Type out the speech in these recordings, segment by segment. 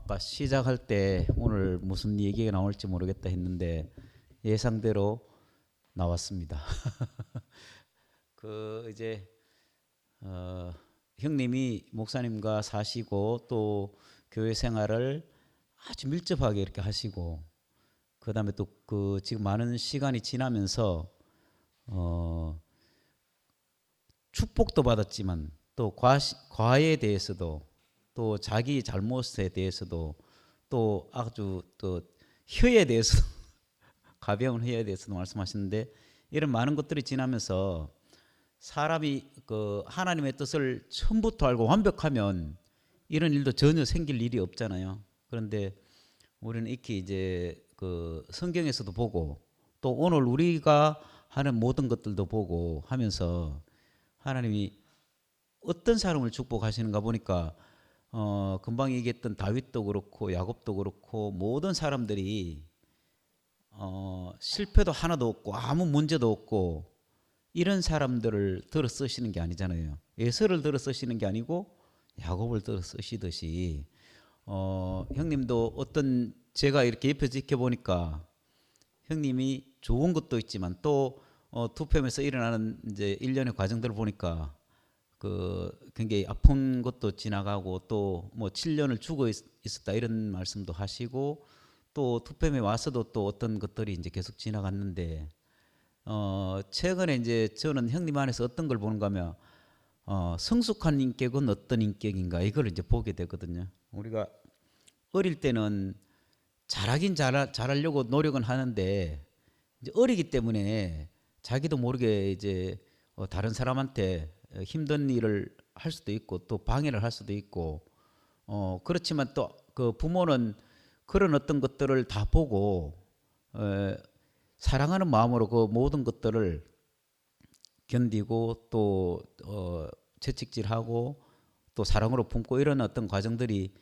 아까 시작할 때 오늘 무슨 얘기가 나올지 모르겠다 했는데 예상대로 나왔습니다. 그 이제 형님이 목사님과 사시고 또 교회 생활을 아주 밀접하게 이렇게 하시고 그다음에 또 그 지금 많은 시간이 지나면서 축복도 받았지만 또 과에 대해서도 또 자기 잘못에 대해서도 또 아주 또 혀에 대해서도 가벼운 혀에 대해서도 말씀하시는데 이런 많은 것들이 지나면서 사람이 그 하나님의 뜻을 처음부터 알고 완벽하면 이런 일도 전혀 생길 일이 없잖아요. 그런데 우리는 익히 이제 그 성경에서도 보고 또 오늘 우리가 하는 모든 것들도 보고 하면서 하나님이 어떤 사람을 축복하시는가 보니까 금방 얘기했던 다윗도 그렇고 야곱도 그렇고 모든 사람들이 실패도 하나도 없고 아무 문제도 없고 이런 사람들을 들어 쓰시는 게 아니잖아요. 에서를 들어 쓰시는 게 아니고 야곱을 들어 쓰시듯이 형님도 어떤 제가 이렇게 옆에서 지켜보니까 형님이 좋은 것도 있지만 또 투표하면서 일어나는 이제 일련의 과정들을 보니까 그 굉장히 아픈 것도 지나가고 또 뭐 7년을 죽어 있었다 이런 말씀도 하시고 또 투표에 와서도 또 어떤 것들이 이제 계속 지나갔는데 최근에 이제 저는 형님 안에서 어떤 걸 보는가 하면 성숙한 인격은 어떤 인격인가 이걸 이제 보게 되거든요. 우리가 어릴 때는 잘하려고 노력은 하는데 이제 어리기 때문에 자기도 모르게 이제 다른 사람한테 힘든 일을 할 수도 있고 또 방해를 할 수도 있고 그렇지만 또 그 부모는 그런 어떤 것들을 다 보고 사랑하는 마음으로 그 모든 것들을 견디고 또 채찍질하고 또 사랑으로 품고 이런 어떤 과정들이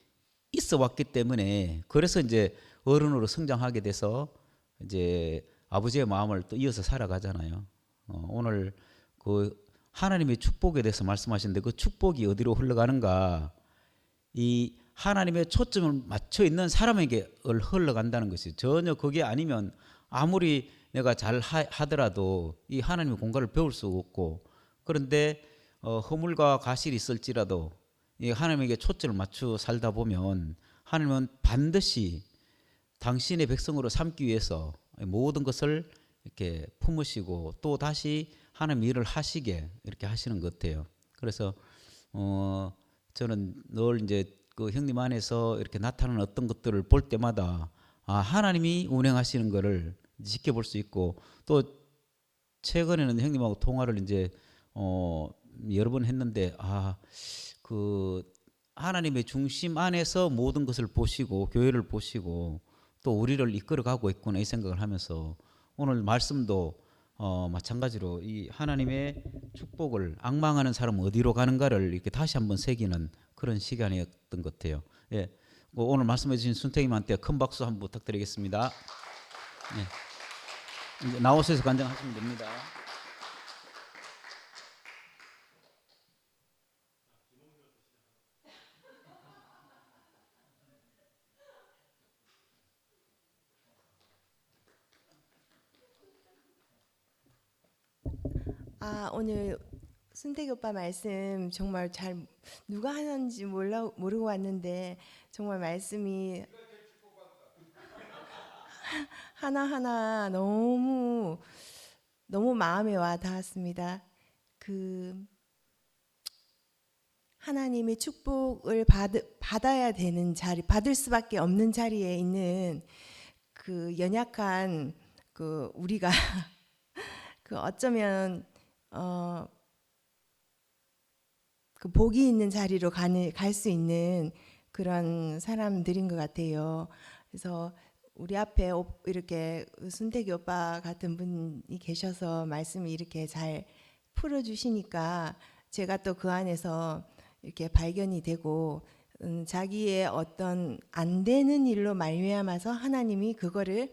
있어 왔기 때문에 그래서 이제 어른으로 성장하게 돼서 이제 아버지의 마음을 또 이어서 살아가잖아요. 오늘 그 하나님의 축복에 대해서 말씀하시는데 그 축복이 어디로 흘러가는가? 이 하나님의 초점을 맞춰 있는 사람에게 흘러간다는 것이 전혀 그게 아니면 아무리 내가 잘 하더라도 이 하나님의 공간을 배울 수 없고 그런데 허물과 가실이 있을지라도 이 하나님에게 초점을 맞춰 살다 보면 하나님은 반드시 당신의 백성으로 삼기 위해서 모든 것을 이렇게 품으시고 또 다시 하나님 일을 하시게 이렇게 하시는 것 같아요. 그래서 저는 늘 이제 그 형님 안에서 이렇게 나타나는 어떤 것들을 볼 때마다 하나님이 운행하시는 것을 지켜볼 수 있고 또 최근에는 형님하고 통화를 이제 여러 번 했는데 그 하나님의 중심 안에서 모든 것을 보시고 교회를 보시고 또 우리를 이끌어가고 있구나 이 생각을 하면서 오늘 말씀도 마찬가지로 이 하나님의 축복을 앙망하는 사람은 어디로 가는가를 이렇게 다시 한번 새기는 그런 시간이었던 것 같아요. 예, 오늘 말씀해 주신 순택님한테 큰 박수 한번 부탁드리겠습니다. 예, 이제 나오셔서 간증하시면 됩니다. 오늘 순택이 오빠 말씀 정말 잘 누가 하는지 모르고 왔는데 정말 말씀이 하나하나 너무 마음에 와 닿았습니다. 그 하나님의 축복을 받아야 되는 자리, 받을 수밖에 없는 자리에 있는 그 연약한 그 우리가 그 어쩌면 그 복이 있는 자리로 갈 수 있는 그런 사람들인 것 같아요. 그래서 우리 앞에 이렇게 순택이 오빠 같은 분이 계셔서 말씀을 이렇게 잘 풀어주시니까 제가 또 그 안에서 이렇게 발견이 되고 자기의 어떤 안 되는 일로 말미암아서 하나님이 그거를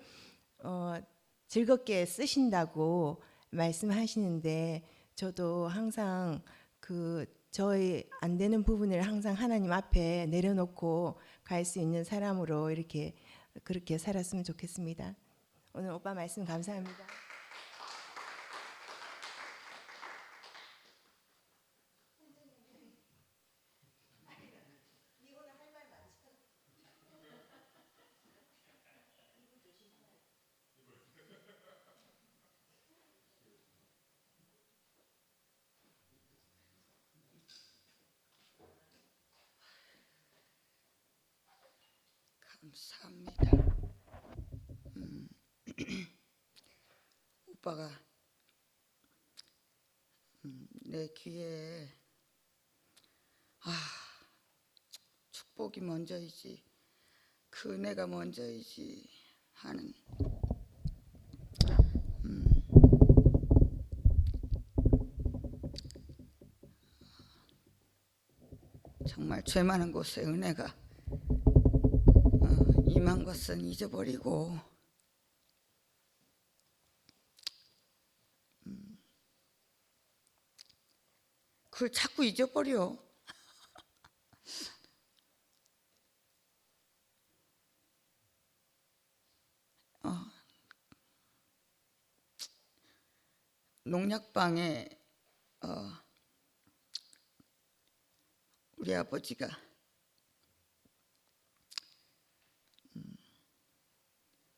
즐겁게 쓰신다고 말씀하시는데 저도 항상 그 저희 안 되는 부분을 항상 하나님 앞에 내려놓고 갈 수 있는 사람으로 이렇게 그렇게 살았으면 좋겠습니다. 오늘 오빠 말씀 감사합니다. 감사합니다. 오빠가 내 귀에 축복이 먼저이지 그 은혜가 먼저이지 하는 정말 죄 많은 곳에 은혜가 임한 것은 잊어버리고 그걸 자꾸 잊어버려. 농약방에 우리 아버지가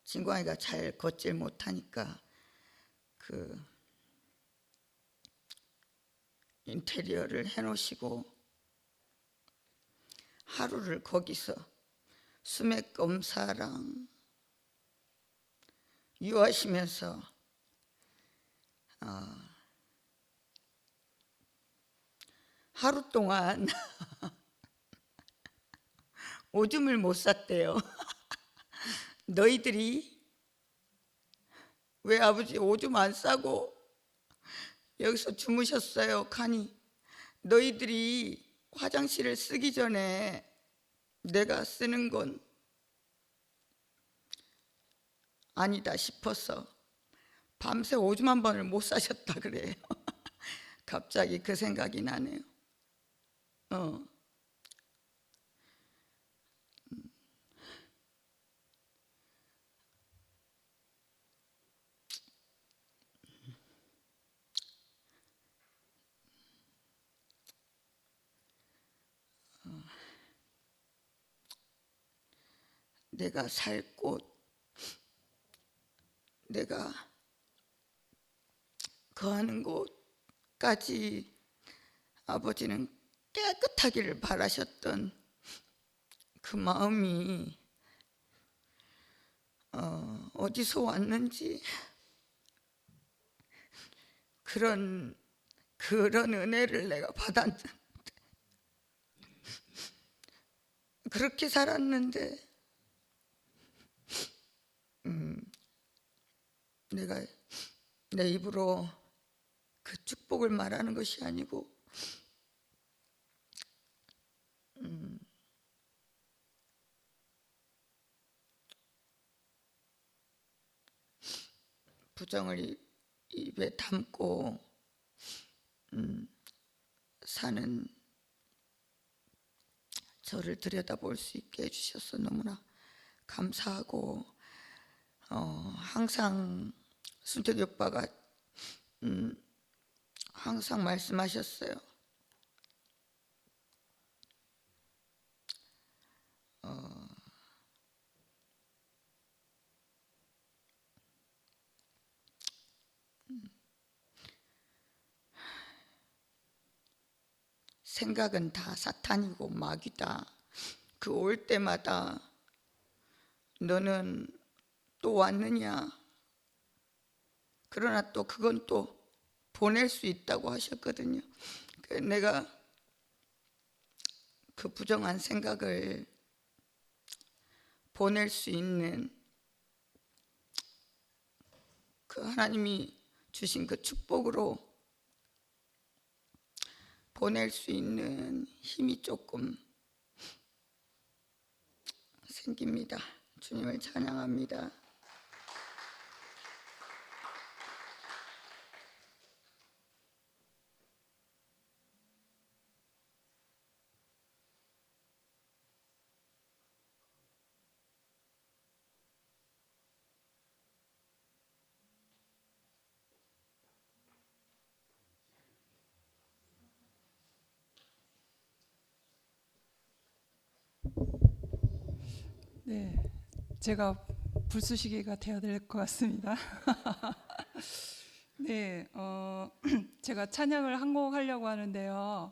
진광이가 잘 걷질 못하니까 그 인테리어를 해놓으시고 하루를 거기서 수맥 검사랑 유하시면서 하루 동안 오줌을 못 쌌대요. 너희들이 왜 아버지 오줌 안 싸고 여기서 주무셨어요? 가니 너희들이 화장실을 쓰기 전에 내가 쓰는 건 아니다 싶어서 밤새 오줌 한 번을 못 싸셨다 그래요. 갑자기 그 생각이 나네요. 내가 살 곳, 내가 거하는 곳까지 아버지는 깨끗하기를 바라셨던 그 마음이 어디서 왔는지 그런 은혜를 내가 받았는데 그렇게 살았는데 내가 내 입으로 그 축복을 말하는 것이 아니고 부정을 입에 담고 사는 저를 들여다볼 수 있게 해주셔서 너무나 감사하고 항상 순택이 오빠가 항상 말씀하셨어요. 생각은 다 사탄이고 마귀다. 그 올 때마다 너는 또 왔느냐? 그러나 또 그건 또 보낼 수 있다고 하셨거든요. 내가 그 부정한 생각을 보낼 수 있는 그 하나님이 주신 그 축복으로 보낼 수 있는 힘이 조금 생깁니다. 주님을 찬양합니다. 네, 제가 불쏘시개가 되어야 될 것 같습니다. 네, 제가 찬양을 한 곡 하려고 하는데요.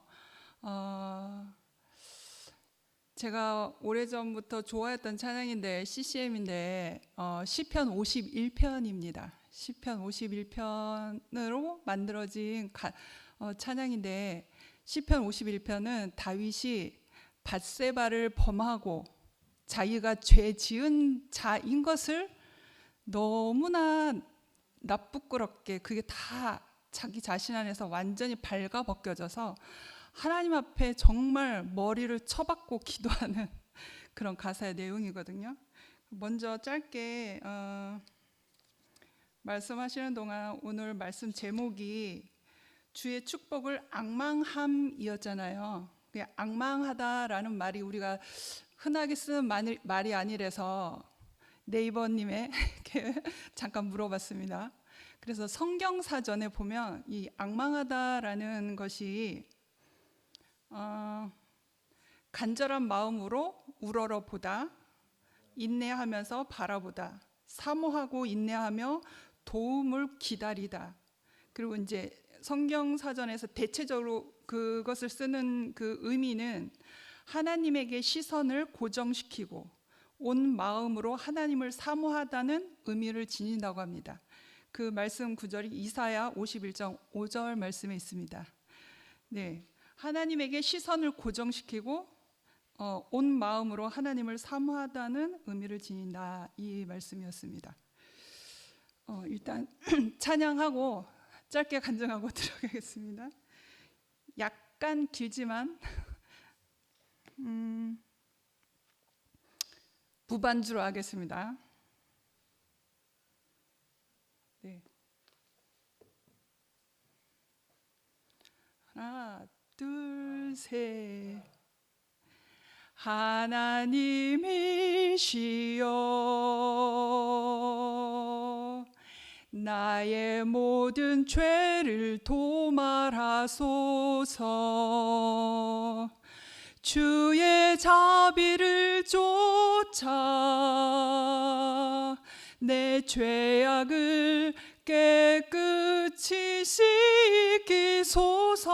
제가 오래전부터 좋아했던 찬양인데 CCM인데 시편 51편입니다. 시편 51편으로 만들어진 찬양인데 시편 51편은 다윗이 밧세바를 범하고 자기가 죄 지은 자인 것을 너무나 나쁘끄럽게 그게 다 자기 자신 안에서 완전히 발가벗겨져서 하나님 앞에 정말 머리를 쳐박고 기도하는 그런 가사의 내용이거든요. 먼저 짧게 말씀하시는 동안 오늘 말씀 제목이 주의 축복을 앙망함이었잖아요. 앙망하다라는 말이 우리가 흔하게 쓰는 말이 아니라서 네이버님에게 잠깐 물어봤습니다. 그래서 성경 사전에 보면 이 앙망하다라는 것이 간절한 마음으로 우러러보다, 인내하면서 바라보다, 사모하고 인내하며 도움을 기다리다. 그리고 이제 성경 사전에서 대체적으로 그것을 쓰는 그 의미는 하나님에게 시선을 고정시키고 온 마음으로 하나님을 사모하다는 의미를 지닌다고 합니다. 그 말씀 구절이 이사야 51장 5절 말씀에 있습니다. 네, 하나님에게 시선을 고정시키고 온 마음으로 하나님을 사모하다는 의미를 지닌다, 이 말씀이었습니다. 일단 찬양하고 짧게 간증하고 들어가겠습니다. 약간 길지만 무반주로 하겠습니다. 네. 하나, 둘, 셋. 하나님이시여 나의 모든 죄를 도말하소서. 주의 자비를 쫓아 내 죄악을 깨끗이 씻기소서.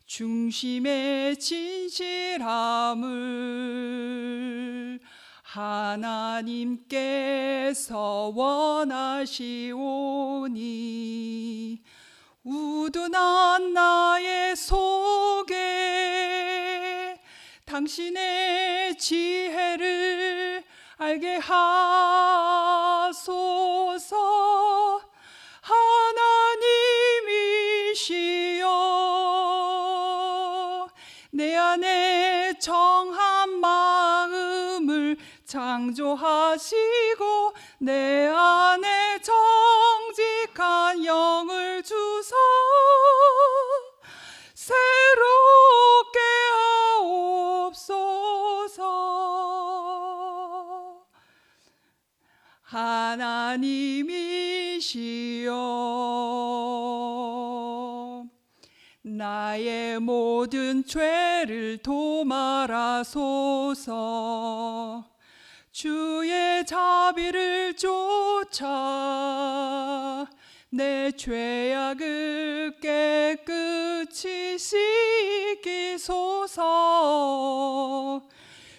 중심의 진실함을 하나님께서 원하시오니 우둔한 나의 속에 당신의 지혜를 알게 하소서. 하나님이시여 내 안에 정한 마음을 창조하시고 내 안에 정직한 영을 주사 새롭게 하옵소서. 하나님이시여 나의 모든 죄를 도말하소서. 주의 자비를 쫓아 내 죄악을 깨끗이 씻기소서.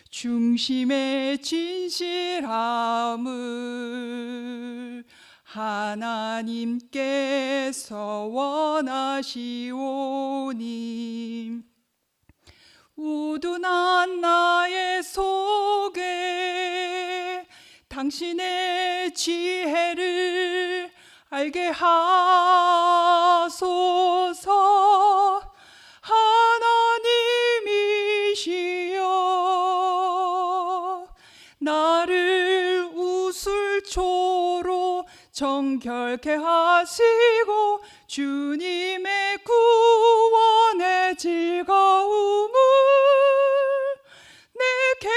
중심의 진실함을 하나님께서 원하시오니 우둔한 나의 속에 당신의 지혜를 알게 하소서. 하나님이시여 나를 우슬초로 정결케 하시고 주님의 구원의 즐거움을 내게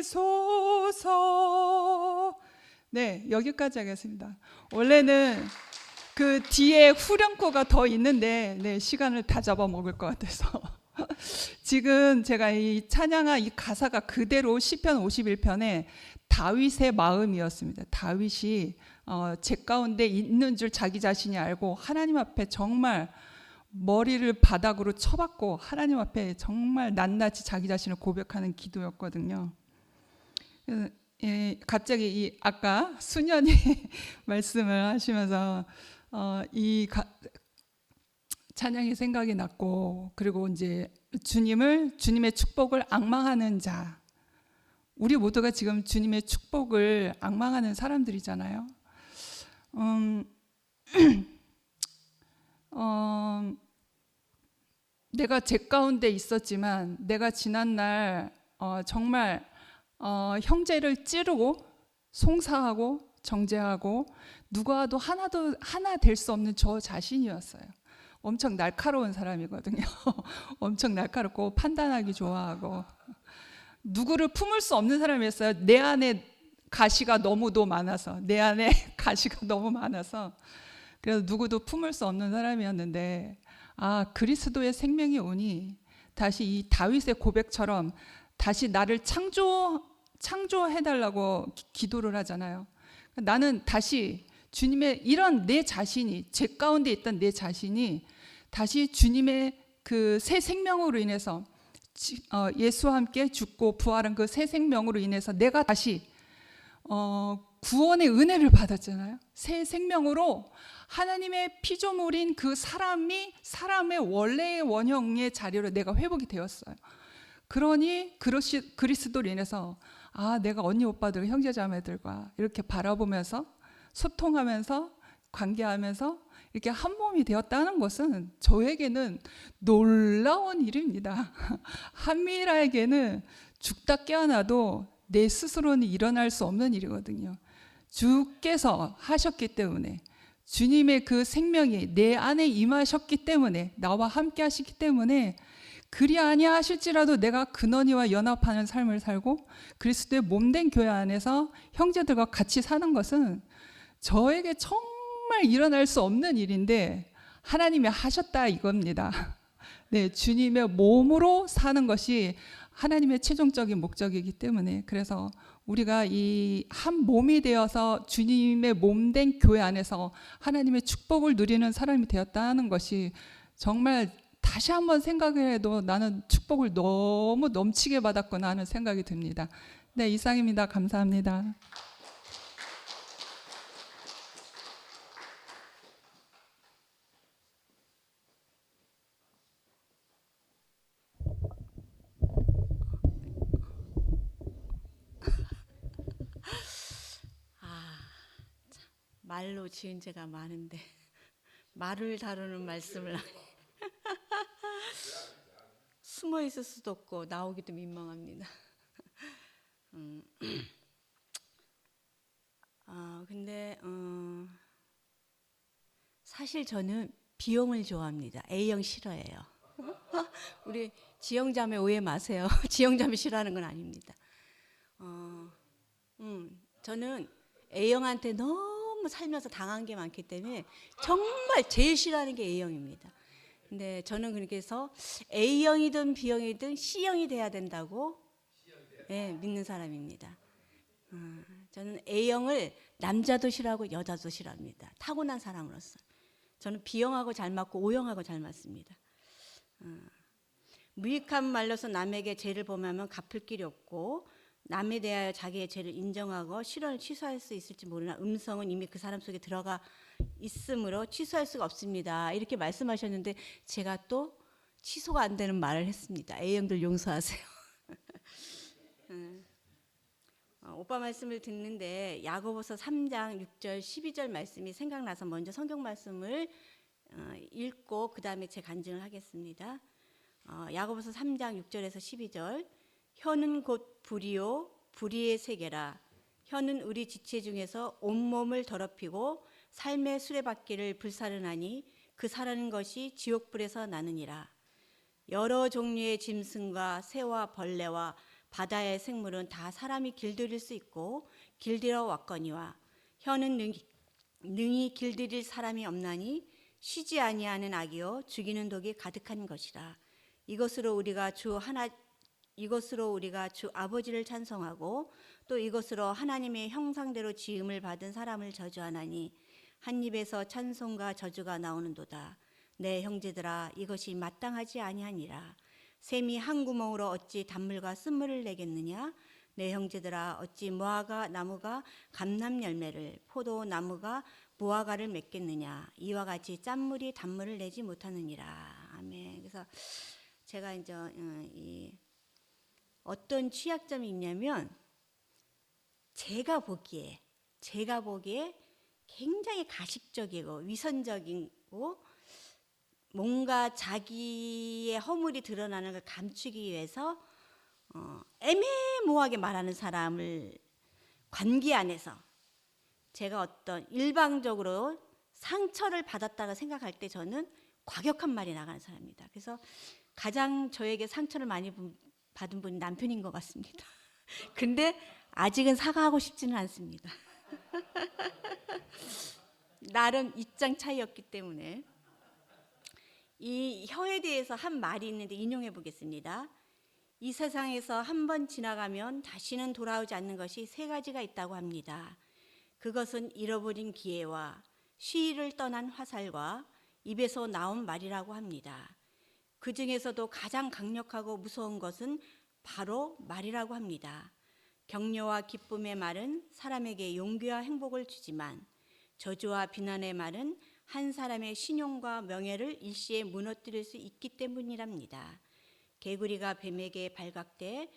회복시키소서. 네, 여기까지 하겠습니다. 원래는 그 뒤에 후렴구가 더 있는데 시간을 다 잡아먹을 것 같아서 지금 제가 이 찬양한 이 가사가 그대로 시편 51편에 다윗의 마음이었습니다. 다윗이 제 가운데 있는 줄 자기 자신이 알고 하나님 앞에 정말 머리를 바닥으로 쳐박고 하나님 앞에 정말 낱낱이 자기 자신을 고백하는 기도였거든요. 갑자기 이 아까 수년이 말씀을 하시면서 찬양이 생각이 났고, 그리고 이제 주님의 축복을 앙망하는 자, 우리 모두가 지금 주님의 축복을 앙망하는 사람들이잖아요. 내가 제 가운데 있었지만 내가 지난날 정말 형제를 찌르고 송사하고 정죄하고 누구와도 하나 될 수 없는 저 자신이었어요. 엄청 날카로운 사람이거든요. 엄청 날카롭고 판단하기 좋아하고 누구를 품을 수 없는 사람이었어요. 내 안에 가시가 너무도 많아서, 내 안에 가시가 너무 많아서 그래서 누구도 품을 수 없는 사람이었는데, 그리스도의 생명이 오니 다시 이 다윗의 고백처럼 다시 나를 창조해달라고 기도를 하잖아요. 나는 다시 주님의 이런 내 자신이, 제 가운데 있던 내 자신이 다시 주님의 그 새 생명으로 인해서, 예수와 함께 죽고 부활한 그 새 생명으로 인해서 내가 다시 구원의 은혜를 받았잖아요. 새 생명으로 하나님의 피조물인 그 사람의 원래의 원형의 자리로 내가 회복이 되었어요. 그러니 그리스도로 인해서 내가 언니 오빠들 형제 자매들과 이렇게 바라보면서 소통하면서 관계하면서 이렇게 한 몸이 되었다는 것은 저에게는 놀라운 일입니다. 한미라에게는 죽다 깨어나도 내 스스로는 일어날 수 없는 일이거든요. 주께서 하셨기 때문에, 주님의 그 생명이 내 안에 임하셨기 때문에, 나와 함께 하시기 때문에, 그리 아니하실지라도 내가 근원이와 연합하는 삶을 살고 그리스도의 몸된 교회 안에서 형제들과 같이 사는 것은 저에게 정말 일어날 수 없는 일인데 하나님이 하셨다 이겁니다. 네, 주님의 몸으로 사는 것이 하나님의 최종적인 목적이기 때문에, 그래서 우리가 이 한 몸이 되어서 주님의 몸된 교회 안에서 하나님의 축복을 누리는 사람이 되었다는 것이 정말 다시 한번 생각을 해도 나는 축복을 너무 넘치게 받았구나 하는 생각이 듭니다. 네, 이상입니다. 감사합니다. 말로 지은 죄가 많은데 말을 다루는 말씀을 하니 숨어 있을 수도 없고 나오기도 민망합니다. 근데 사실 저는 B형을 좋아합니다. A형 싫어해요. 우리 지영자매 오해 마세요. 지영자매 싫어하는 건 아닙니다. 저는 A형한테 너무 살면서 당한 게 많기 때문에 정말 제일 싫어하는 게 A형입니다. 근데 저는 그래서 A형이든 B형이든 C형이 돼야 된다고 믿는 사람입니다. 저는 A형을 남자도 싫어하고 여자도 싫어합니다. 타고난 사람으로서. 저는 B형하고 잘 맞고 O형하고 잘 맞습니다. 무익한 말로서 남에게 죄를 범하면 갚을 길이 없고, 남에 대하여 자기의 죄를 인정하고 실언을 취소할 수 있을지 모르나 음성은 이미 그 사람 속에 들어가 있으므로 취소할 수가 없습니다. 이렇게 말씀하셨는데 제가 또 취소가 안 되는 말을 했습니다. A형들 용서하세요. 오빠 말씀을 듣는데 야고보서 3장 6절 12절 말씀이 생각나서 먼저 성경 말씀을 읽고 그 다음에 제 간증을 하겠습니다. 야고보서 3장 6절에서 12절. 혀는 곧 불이요 불의의 세계라. 혀는 우리 지체 중에서 온몸을 더럽히고 삶의 수레바퀴를 불사르나니 그 사르는 것이 지옥불에서 나느니라. 여러 종류의 짐승과 새와 벌레와 바다의 생물은 다 사람이 길들일 수 있고 길들여 왔거니와 혀는 능히 길들일 사람이 없나니 쉬지 아니하는 악이요 죽이는 독이 가득한 것이라. 이것으로 우리가 주 아버지를 찬송하고 또 이것으로 하나님의 형상대로 지음을 받은 사람을 저주하나니 한 입에서 찬송과 저주가 나오는도다. 내 형제들아 이것이 마땅하지 아니하니라. 샘이 한 구멍으로 어찌 단물과 쓴물을 내겠느냐. 내 형제들아 어찌 무화과 나무가 감람 열매를 포도나무가 무화과를 맺겠느냐. 이와 같이 짠물이 단물을 내지 못하느니라. 아멘. 그래서 제가 이제 어떤 취약점이 있냐면 제가 보기에 굉장히 가식적이고 위선적이고 뭔가 자기의 허물이 드러나는 걸 감추기 위해서 애매모호하게 말하는 사람을 관계 안에서 제가 어떤 일방적으로 상처를 받았다고 생각할 때 저는 과격한 말이 나가는 사람입니다. 그래서 가장 저에게 상처를 많이 받은 분이 남편인 것 같습니다. 근데 아직은 사과하고 싶지는 않습니다. 나름 입장 차이였기 때문에. 이 혀에 대해서 한 말이 있는데 인용해 보겠습니다. 이 세상에서 한 번 지나가면 다시는 돌아오지 않는 것이 세 가지가 있다고 합니다. 그것은 잃어버린 기회와 시일을 떠난 화살과 입에서 나온 말이라고 합니다. 그 중에서도 가장 강력하고 무서운 것은 바로 말이라고 합니다. 격려와 기쁨의 말은 사람에게 용기와 행복을 주지만 저주와 비난의 말은 한 사람의 신용과 명예를 일시에 무너뜨릴 수 있기 때문이랍니다. 개구리가 뱀에게 발각돼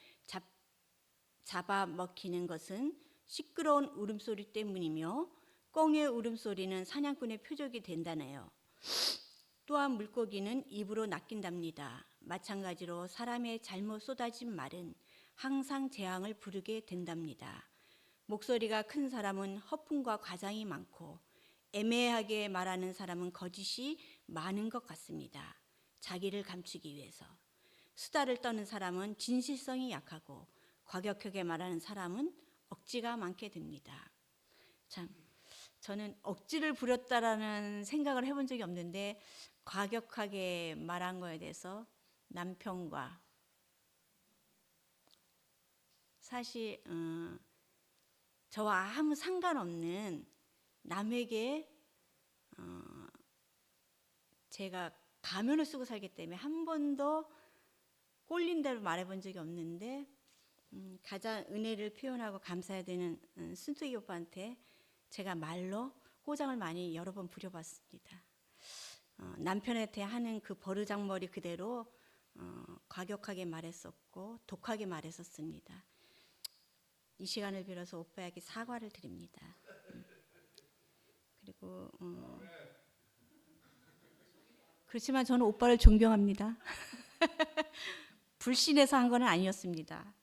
잡아먹히는 것은 시끄러운 울음소리 때문이며 꿩의 울음소리는 사냥꾼의 표적이 된다네요. 또한 물고기는 입으로 낚인답니다. 마찬가지로 사람의 잘못 쏟아진 말은 항상 재앙을 부르게 된답니다. 목소리가 큰 사람은 허풍과 과장이 많고 애매하게 말하는 사람은 거짓이 많은 것 같습니다. 자기를 감추기 위해서. 수다를 떠는 사람은 진실성이 약하고 과격하게 말하는 사람은 억지가 많게 됩니다. 참, 저는 억지를 부렸다라는 생각을 해본 적이 없는데 과격하게 말한 거에 대해서 남편과 사실 저와 아무 상관없는 남에게 제가 가면을 쓰고 살기 때문에 한 번도 꼴린 대로 말해본 적이 없는데 가장 은혜를 표현하고 감사해야 되는 순택이 오빠한테 제가 말로 꼬장을 많이 여러 번 부려봤습니다. 남편한테 하는 그 버르장머리 그대로 과격하게 말했었고 독하게 말했었습니다. 이 시간을 빌어서 오빠에게 사과를 드립니다. 그리고 그렇지만 저는 오빠를 존경합니다. 불신해서 한 건 아니었습니다.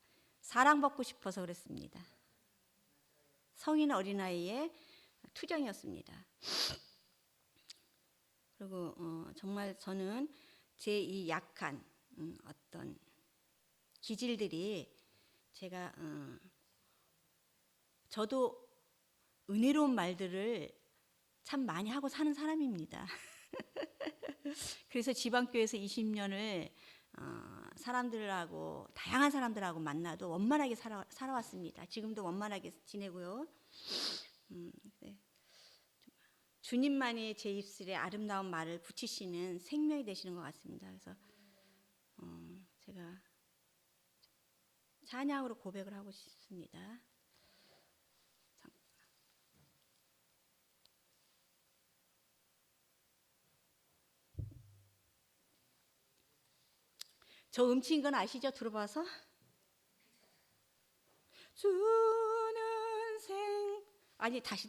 사랑받고 싶어서 그랬습니다. 성인 어린아이의 투정이었습니다. 그리고 정말 저는 제 이 약한 어떤 기질들이 제가 저도 은혜로운 말들을 참 많이 하고 사는 사람입니다. 그래서 지방교회에서 20년을 사람들하고 다양한 사람들하고 만나도 원만하게 살아왔습니다. 지금도 원만하게 지내고요. 네. 주님만이 제 입술에 아름다운 말을 붙이시는 생명이 되시는 것 같습니다. 그래서 제가 찬양으로 고백을 하고 싶습니다. 저 음치인 건 아시죠? 들어봐서. 주는 아니 다시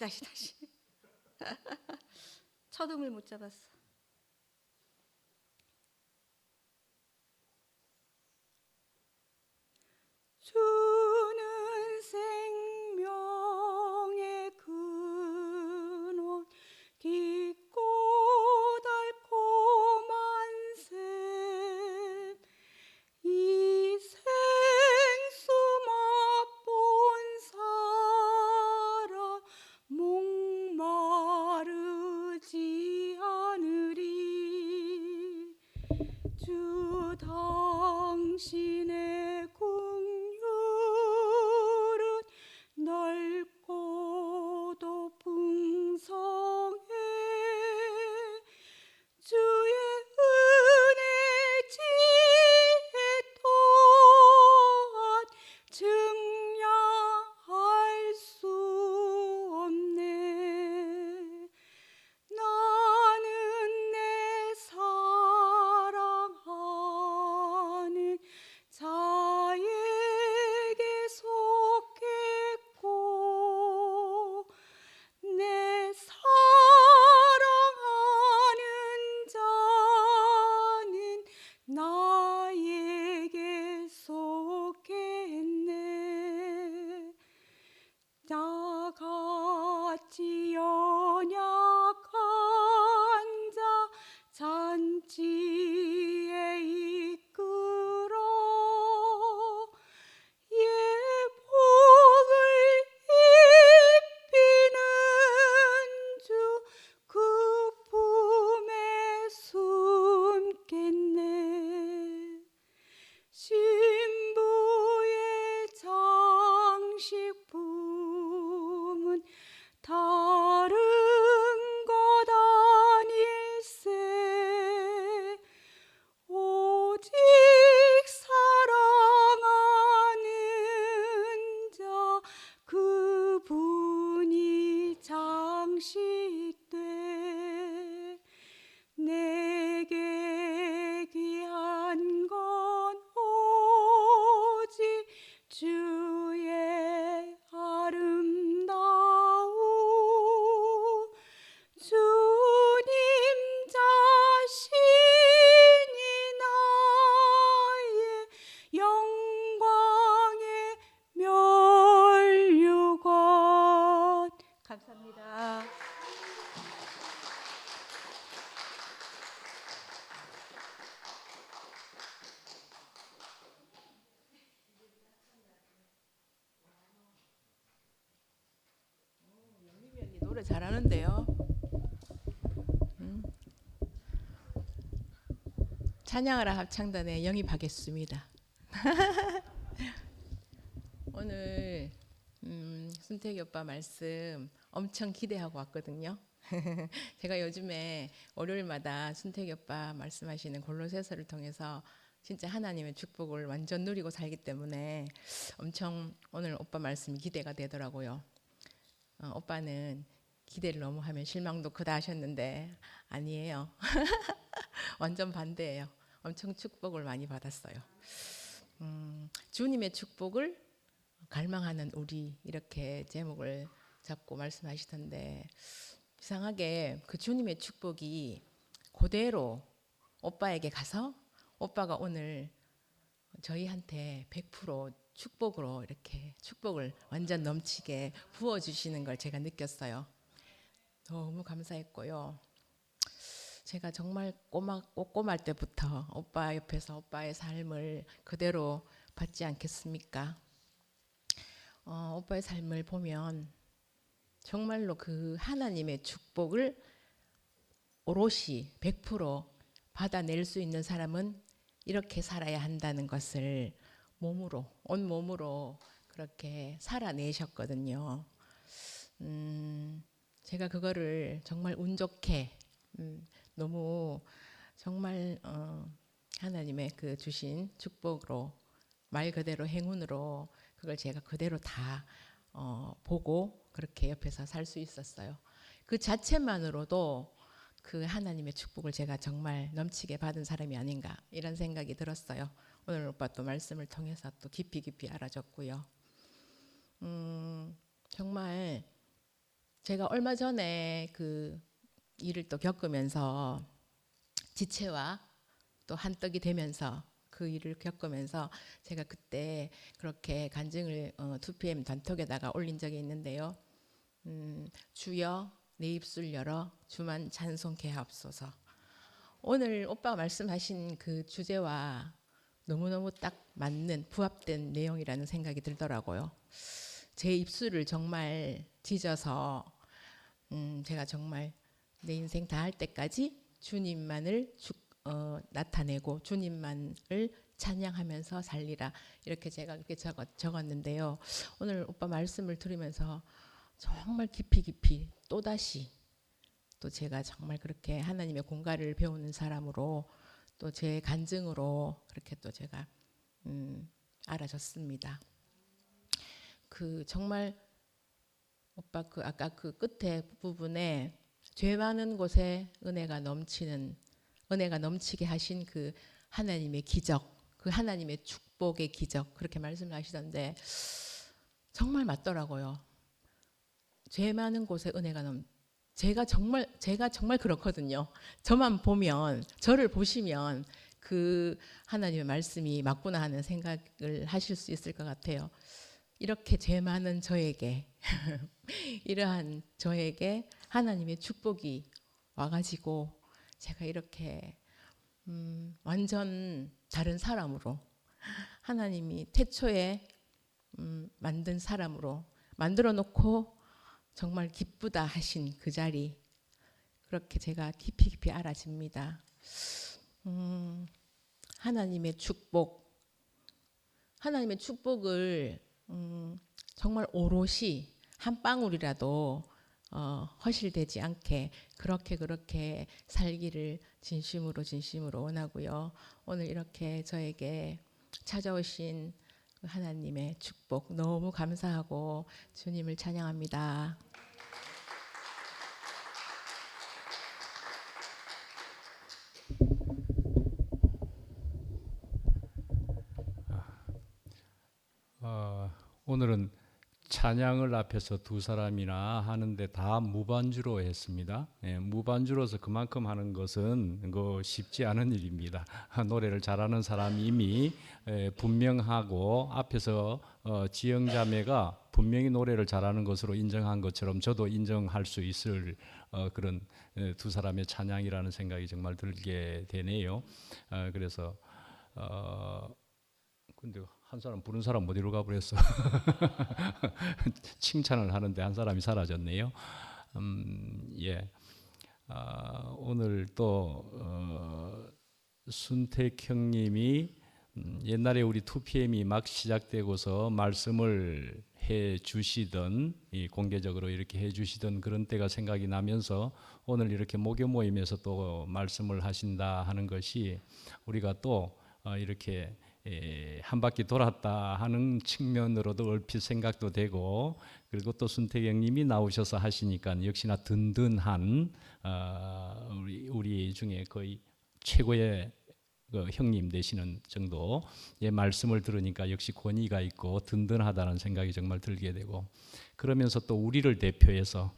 첫 음을 못 잡았어. 주는 생명의 근원 깊고 달콤한 샘 이 생수 맛본 사람 목마르지 않으리라. 당신의 긍휼은 넓고도 풍성해 주의 은혜 지혜 또한 증량할 수 없네. 나는 내 사랑하는 자에게 속했고 내 사랑하는 자는 나에게 속했네. 나같이 연약한 자 잔치에 이끌어 예복을 입히는 주 그 품에 숨겠네. 신부의 장식품은 다른 것 아닐세. 오직 사랑하는 자 그분이 장식돼. 내게 귀한 건 오직 주의 아름다움 주님 자신이 나의 영광의 면류관. 감사합니다. 언니 노래 잘하는데요. 찬양하라 합창단에 영입하겠습니다. 오늘 순택이 오빠 말씀 엄청 기대하고 왔거든요. 제가 요즘에 월요일마다 순택이 오빠 말씀하시는 골로새서를 통해서 진짜 하나님의 축복을 완전 누리고 살기 때문에 엄청 오늘 오빠 말씀이 기대가 되더라고요. 오빠는 기대를 너무 하면 실망도 크다 하셨는데 아니에요. 완전 반대예요. 엄청 축복을 많이 받았어요. 주님의 축복을 갈망하는 우리 이렇게 제목을 잡고 말씀하시던데 이상하게 그 주님의 축복이 그대로 오빠에게 가서 오빠가 오늘 저희한테 100% 축복으로 이렇게 축복을 완전 넘치게 부어주시는 걸 제가 느꼈어요. 너무 감사했고요. 제가 정말 꼬꼬말 때부터 오빠 옆에서 오빠의 삶을 그대로 받지 않겠습니까? 오빠의 삶을 보면 정말로 그 하나님의 축복을 오롯이 100% 받아낼 수 있는 사람은 이렇게 살아야 한다는 것을 몸으로, 온몸으로 그렇게 살아내셨거든요. 제가 그거를 정말 운 좋게 너무 정말 하나님의 그 주신 축복으로 말 그대로 행운으로 그걸 제가 그대로 다 보고 그렇게 옆에서 살 수 있었어요. 그 자체만으로도 그 하나님의 축복을 제가 정말 넘치게 받은 사람이 아닌가 이런 생각이 들었어요. 오늘 오빠 또 말씀을 통해서 또 깊이 알아줬고요. 정말 제가 얼마 전에 그 일을 또 겪으면서 지체와 또 한떡이 되면서 그 일을 겪으면서 제가 그때 그렇게 간증을 2PM 단톡에다가 올린 적이 있는데요. 주여 내 입술 열어 주만 찬송케 하옵소서. 오늘 오빠가 말씀하신 그 주제와 너무너무 딱 맞는 부합된 내용이라는 생각이 들더라고요. 제 입술을 정말 찢어서 제가 정말 내 인생 다 할 때까지 주님만을 나타내고 주님만을 찬양하면서 살리라. 이렇게 제가 그렇게 적었는데요. 오늘 오빠 말씀을 들으면서 정말 깊이 또다시 또 제가 정말 그렇게 하나님의 공갈을 배우는 사람으로 또 제 간증으로 그렇게 또 제가 알아졌습니다. 그 정말 오빠 그 아까 그 끝에 부분에 죄 많은 곳에 은혜가 넘치게 하신 그 하나님의 기적, 그 하나님의 축복의 기적 그렇게 말씀하시던데 정말 맞더라고요. 죄 많은 곳에 제가 정말 그렇거든요. 저를 보시면 그 하나님의 말씀이 맞구나 하는 생각을 하실 수 있을 것 같아요. 이렇게 죄 많은 저에게 이러한 저에게 하나님의 축복이 와가지고 제가 이렇게 완전 다른 사람으로 하나님이 태초에 만든 사람으로 만들어 놓고 정말 기쁘다 하신 그 자리 그렇게 제가 깊이 알아집니다. 하나님의 축복을 정말 오롯이 한 방울이라도 허실되지 않게 그렇게 살기를 진심으로 원하고요. 오늘 이렇게 저에게 찾아오신 하나님의 축복 너무 감사하고 주님을 찬양합니다. 오늘은 찬양을 앞에서 두 사람이나 하는데 다 무반주로 했습니다. 무반주로서 그만큼 하는 것은 쉽지 않은 일입니다. 노래를 잘하는 사람이 이미 분명하고 앞에서 지영자매가 분명히 노래를 잘하는 것으로 인정한 것처럼 저도 인정할 수 있을 그런 두 사람의 찬양이라는 생각이 정말 들게 되네요. 그래서 근데 한 사람 부른 사람 어디로 가버렸어? 칭찬을 하는데 한 사람이 사라졌네요. 예. 오늘 또 순택 형님이 옛날에 우리 2PM이 막 시작되고서 말씀을 해 주시던 공개적으로 이렇게 해 주시던 그런 때가 생각이 나면서 오늘 이렇게 목요 모임에서 또 말씀을 하신다 하는 것이 우리가 또 이렇게 한 바퀴 돌았다 하는 측면으로도 얼핏 생각도 되고 그리고 또 순택 형님이 나오셔서 하시니까 역시나 든든한 우리 중에 거의 최고의 그 형님 되시는 정도의 말씀을 들으니까 역시 권위가 있고 든든하다는 생각이 정말 들게 되고 그러면서 또 우리를 대표해서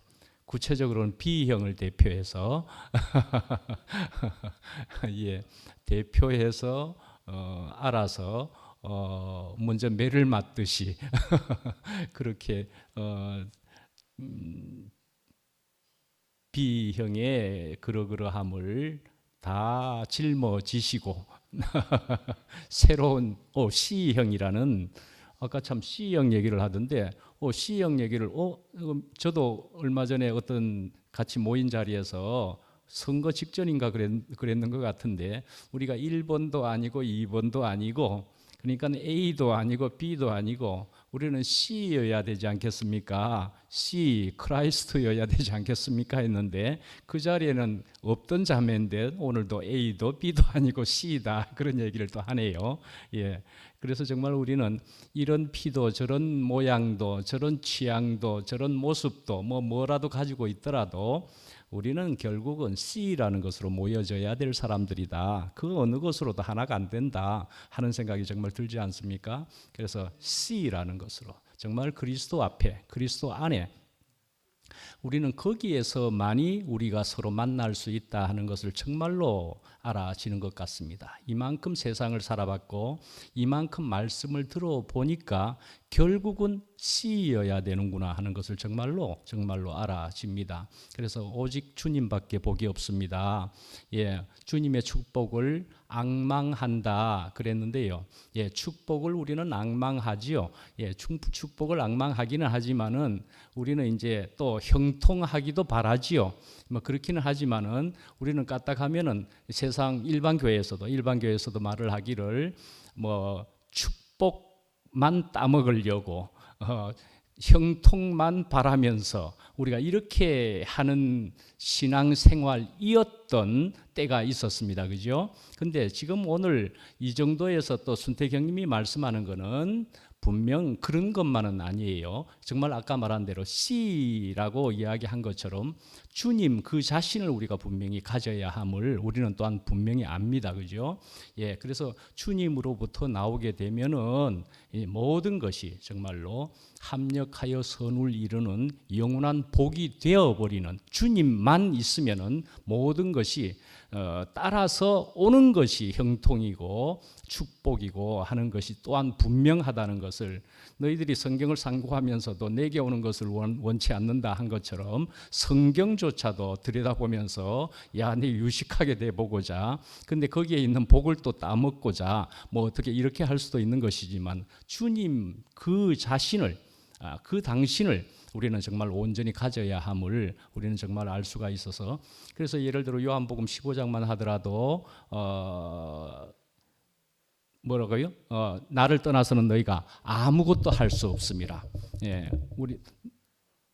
구체적으로는 B형을 대표해서 예, 대표해서 알아서 먼저 매를 맞듯이 그렇게 B형의 그러그러함을 다 짊어지시고 새로운 C형이라는 아까 참 C형 얘기를 하던데 C형 얘기를 저도 얼마 전에 어떤 같이 모인 자리에서 선거 직전인가 그랬는 것 같은데 우리가 1번도 아니고 2번도 아니고 그러니까 A도 아니고 B도 아니고 우리는 C여야 되지 않겠습니까? C, 크라이스트여야 되지 않겠습니까? 했는데 그 자리에는 없던 자매인데 오늘도 A도 B도 아니고 C다 그런 얘기를 또 하네요. 예. 그래서 정말 우리는 이런 피도 저런 모양도 저런 취향도 저런 모습도 뭐라도 가지고 있더라도 우리는 결국은 C라는 것으로 모여져야 될 사람들이다. 그 어느 것으로도 하나가 안 된다 하는 생각이 정말 들지 않습니까? 그래서 C라는 것으로 정말 그리스도 앞에 그리스도 안에 우리는 거기에서만이 우리가 서로 만날 수 있다 하는 것을 정말로 알아지는 것 같습니다. 이만큼 세상을 살아봤고 이만큼 말씀을 들어보니까 결국은 C여야 되는구나 하는 것을 정말로 알아집니다. 그래서 오직 주님밖에 복이 없습니다. 예, 주님의 축복을 앙망한다 그랬는데요. 예, 축복을 우리는 앙망하지요. 예, 축복을 앙망하기는 하지만은 우리는 이제 또 형통하기도 바라지요. 뭐 그렇기는 하지만은 우리는 까딱하면은 세상 일반 교회에서도 말을 하기를 뭐 축복만 따먹으려고 형통만 바라면서 우리가 이렇게 하는 신앙생활이었던 때가 있었습니다. 그죠? 근데 지금 오늘 이 정도에서 또 순택형님이 말씀하는 거는 분명 그런 것만은 아니에요. 정말 아까 말한 대로 C라고 이야기한 것처럼 주님 그 자신을 우리가 분명히 가져야 함을 우리는 또한 분명히 압니다. 그죠? 예, 그래서 주님으로부터 나오게 되면은 이 모든 것이 정말로 합력하여 선을 이루는 영원한 복이 되어버리는, 주님만 있으면은 모든 것이 따라서 오는 것이 형통이고 축복이고 하는 것이 또한 분명하다는 것을, 너희들이 성경을 상고하면서도 내게 오는 것을 원치 않는다 한 것처럼 성경조차도 들여다보면서 야, 내 유식하게 돼보고자, 근데 거기에 있는 복을 또 따먹고자 뭐 어떻게 이렇게 할 수도 있는 것이지만 주님 그 자신을, 그 당신을 우리는 정말 온전히 가져야 함을 우리는 정말 알 수가 있어서, 그래서 예를 들어 요한복음 15장만 하더라도 뭐라고요? 나를 떠나서는 너희가 아무것도 할 수 없습니다. 예, 우리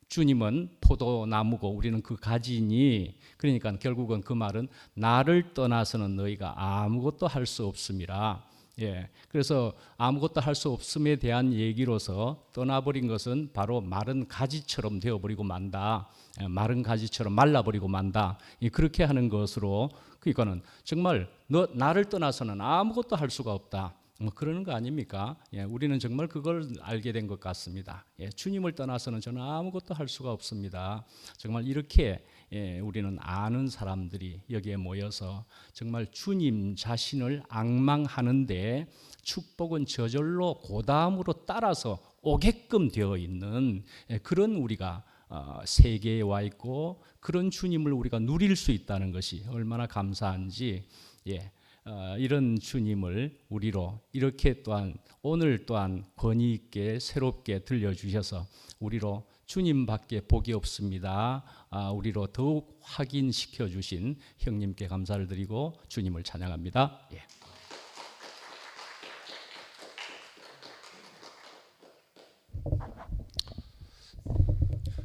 주님은 포도나무고 우리는 그 가지니, 그러니까 결국은 그 말은 나를 떠나서는 너희가 아무것도 할 수 없습니다. 예, 그래서 아무것도 할 수 없음에 대한 얘기로서 떠나버린 것은 바로 마른 가지처럼 되어버리고 만다. 마른 가지처럼 말라버리고 만다. 그렇게 하는 것으로, 그러니까는 정말 나를 떠나서는 아무것도 할 수가 없다. 뭐 그러는 거 아닙니까? 예, 우리는 정말 그걸 알게 된 것 같습니다. 예, 주님을 떠나서는 저는 아무것도 할 수가 없습니다. 정말 이렇게 우리는 아는 사람들이 여기에 모여서 정말 주님 자신을 앙망하는데 축복은 저절로 고다음으로 따라서 오게끔 되어 있는 그런 우리가 세계에 와 있고 그런 주님을 우리가 누릴 수 있다는 것이 얼마나 감사한지, 이런 주님을 우리로 이렇게 또한 오늘 또한 권위 있게 새롭게 들려주셔서 우리로 주님밖에 복이 없습니다. 우리로 더욱 확인시켜 주신 형님께 감사를 드리고 주님을 찬양합니다. 예.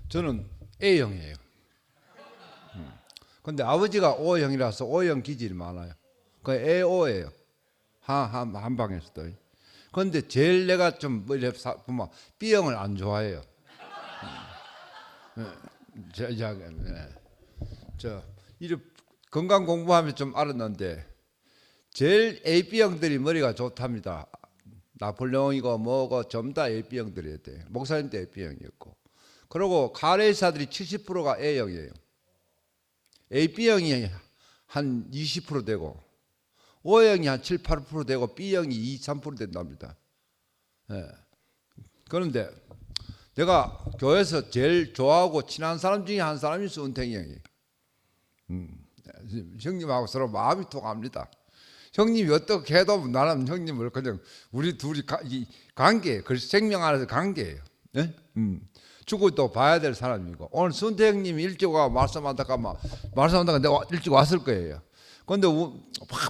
저는 A형이에요. 근데 아버지가 O형이라서 O형 기질이 많아요. 그 AO예요. 한 방에서도. 그런데 제일 내가 좀 보면 B형을 안 좋아해요. 이런 건강 공부하면 좀 알았는데 제일 AB형들이 머리가 좋답니다. 나폴레옹이고 뭐고 전부 다 AB형들이어야 돼요. 목사님도 AB형이었고. 그리고 가래의사들이 70%가 A형이에요. AB형이 한 20% 되고 O형이 한 7, 8% 되고 B형이 2, 3% 된답니다. 그런데 내가 교회에서 제일 좋아하고 친한 사람 중에 한 사람이 순택이 형이에요. 형님하고 서로 마음이 통합니다. 형님이 어떻게 해도 나는 형님을 그냥 우리 둘이 관계, 그 생명 안에서 관계예요. 네? 죽어도 봐야 될 사람이고, 오늘 순태 형님이 일찍 와 말씀하다가 내가 일찍 왔을 거예요. 근데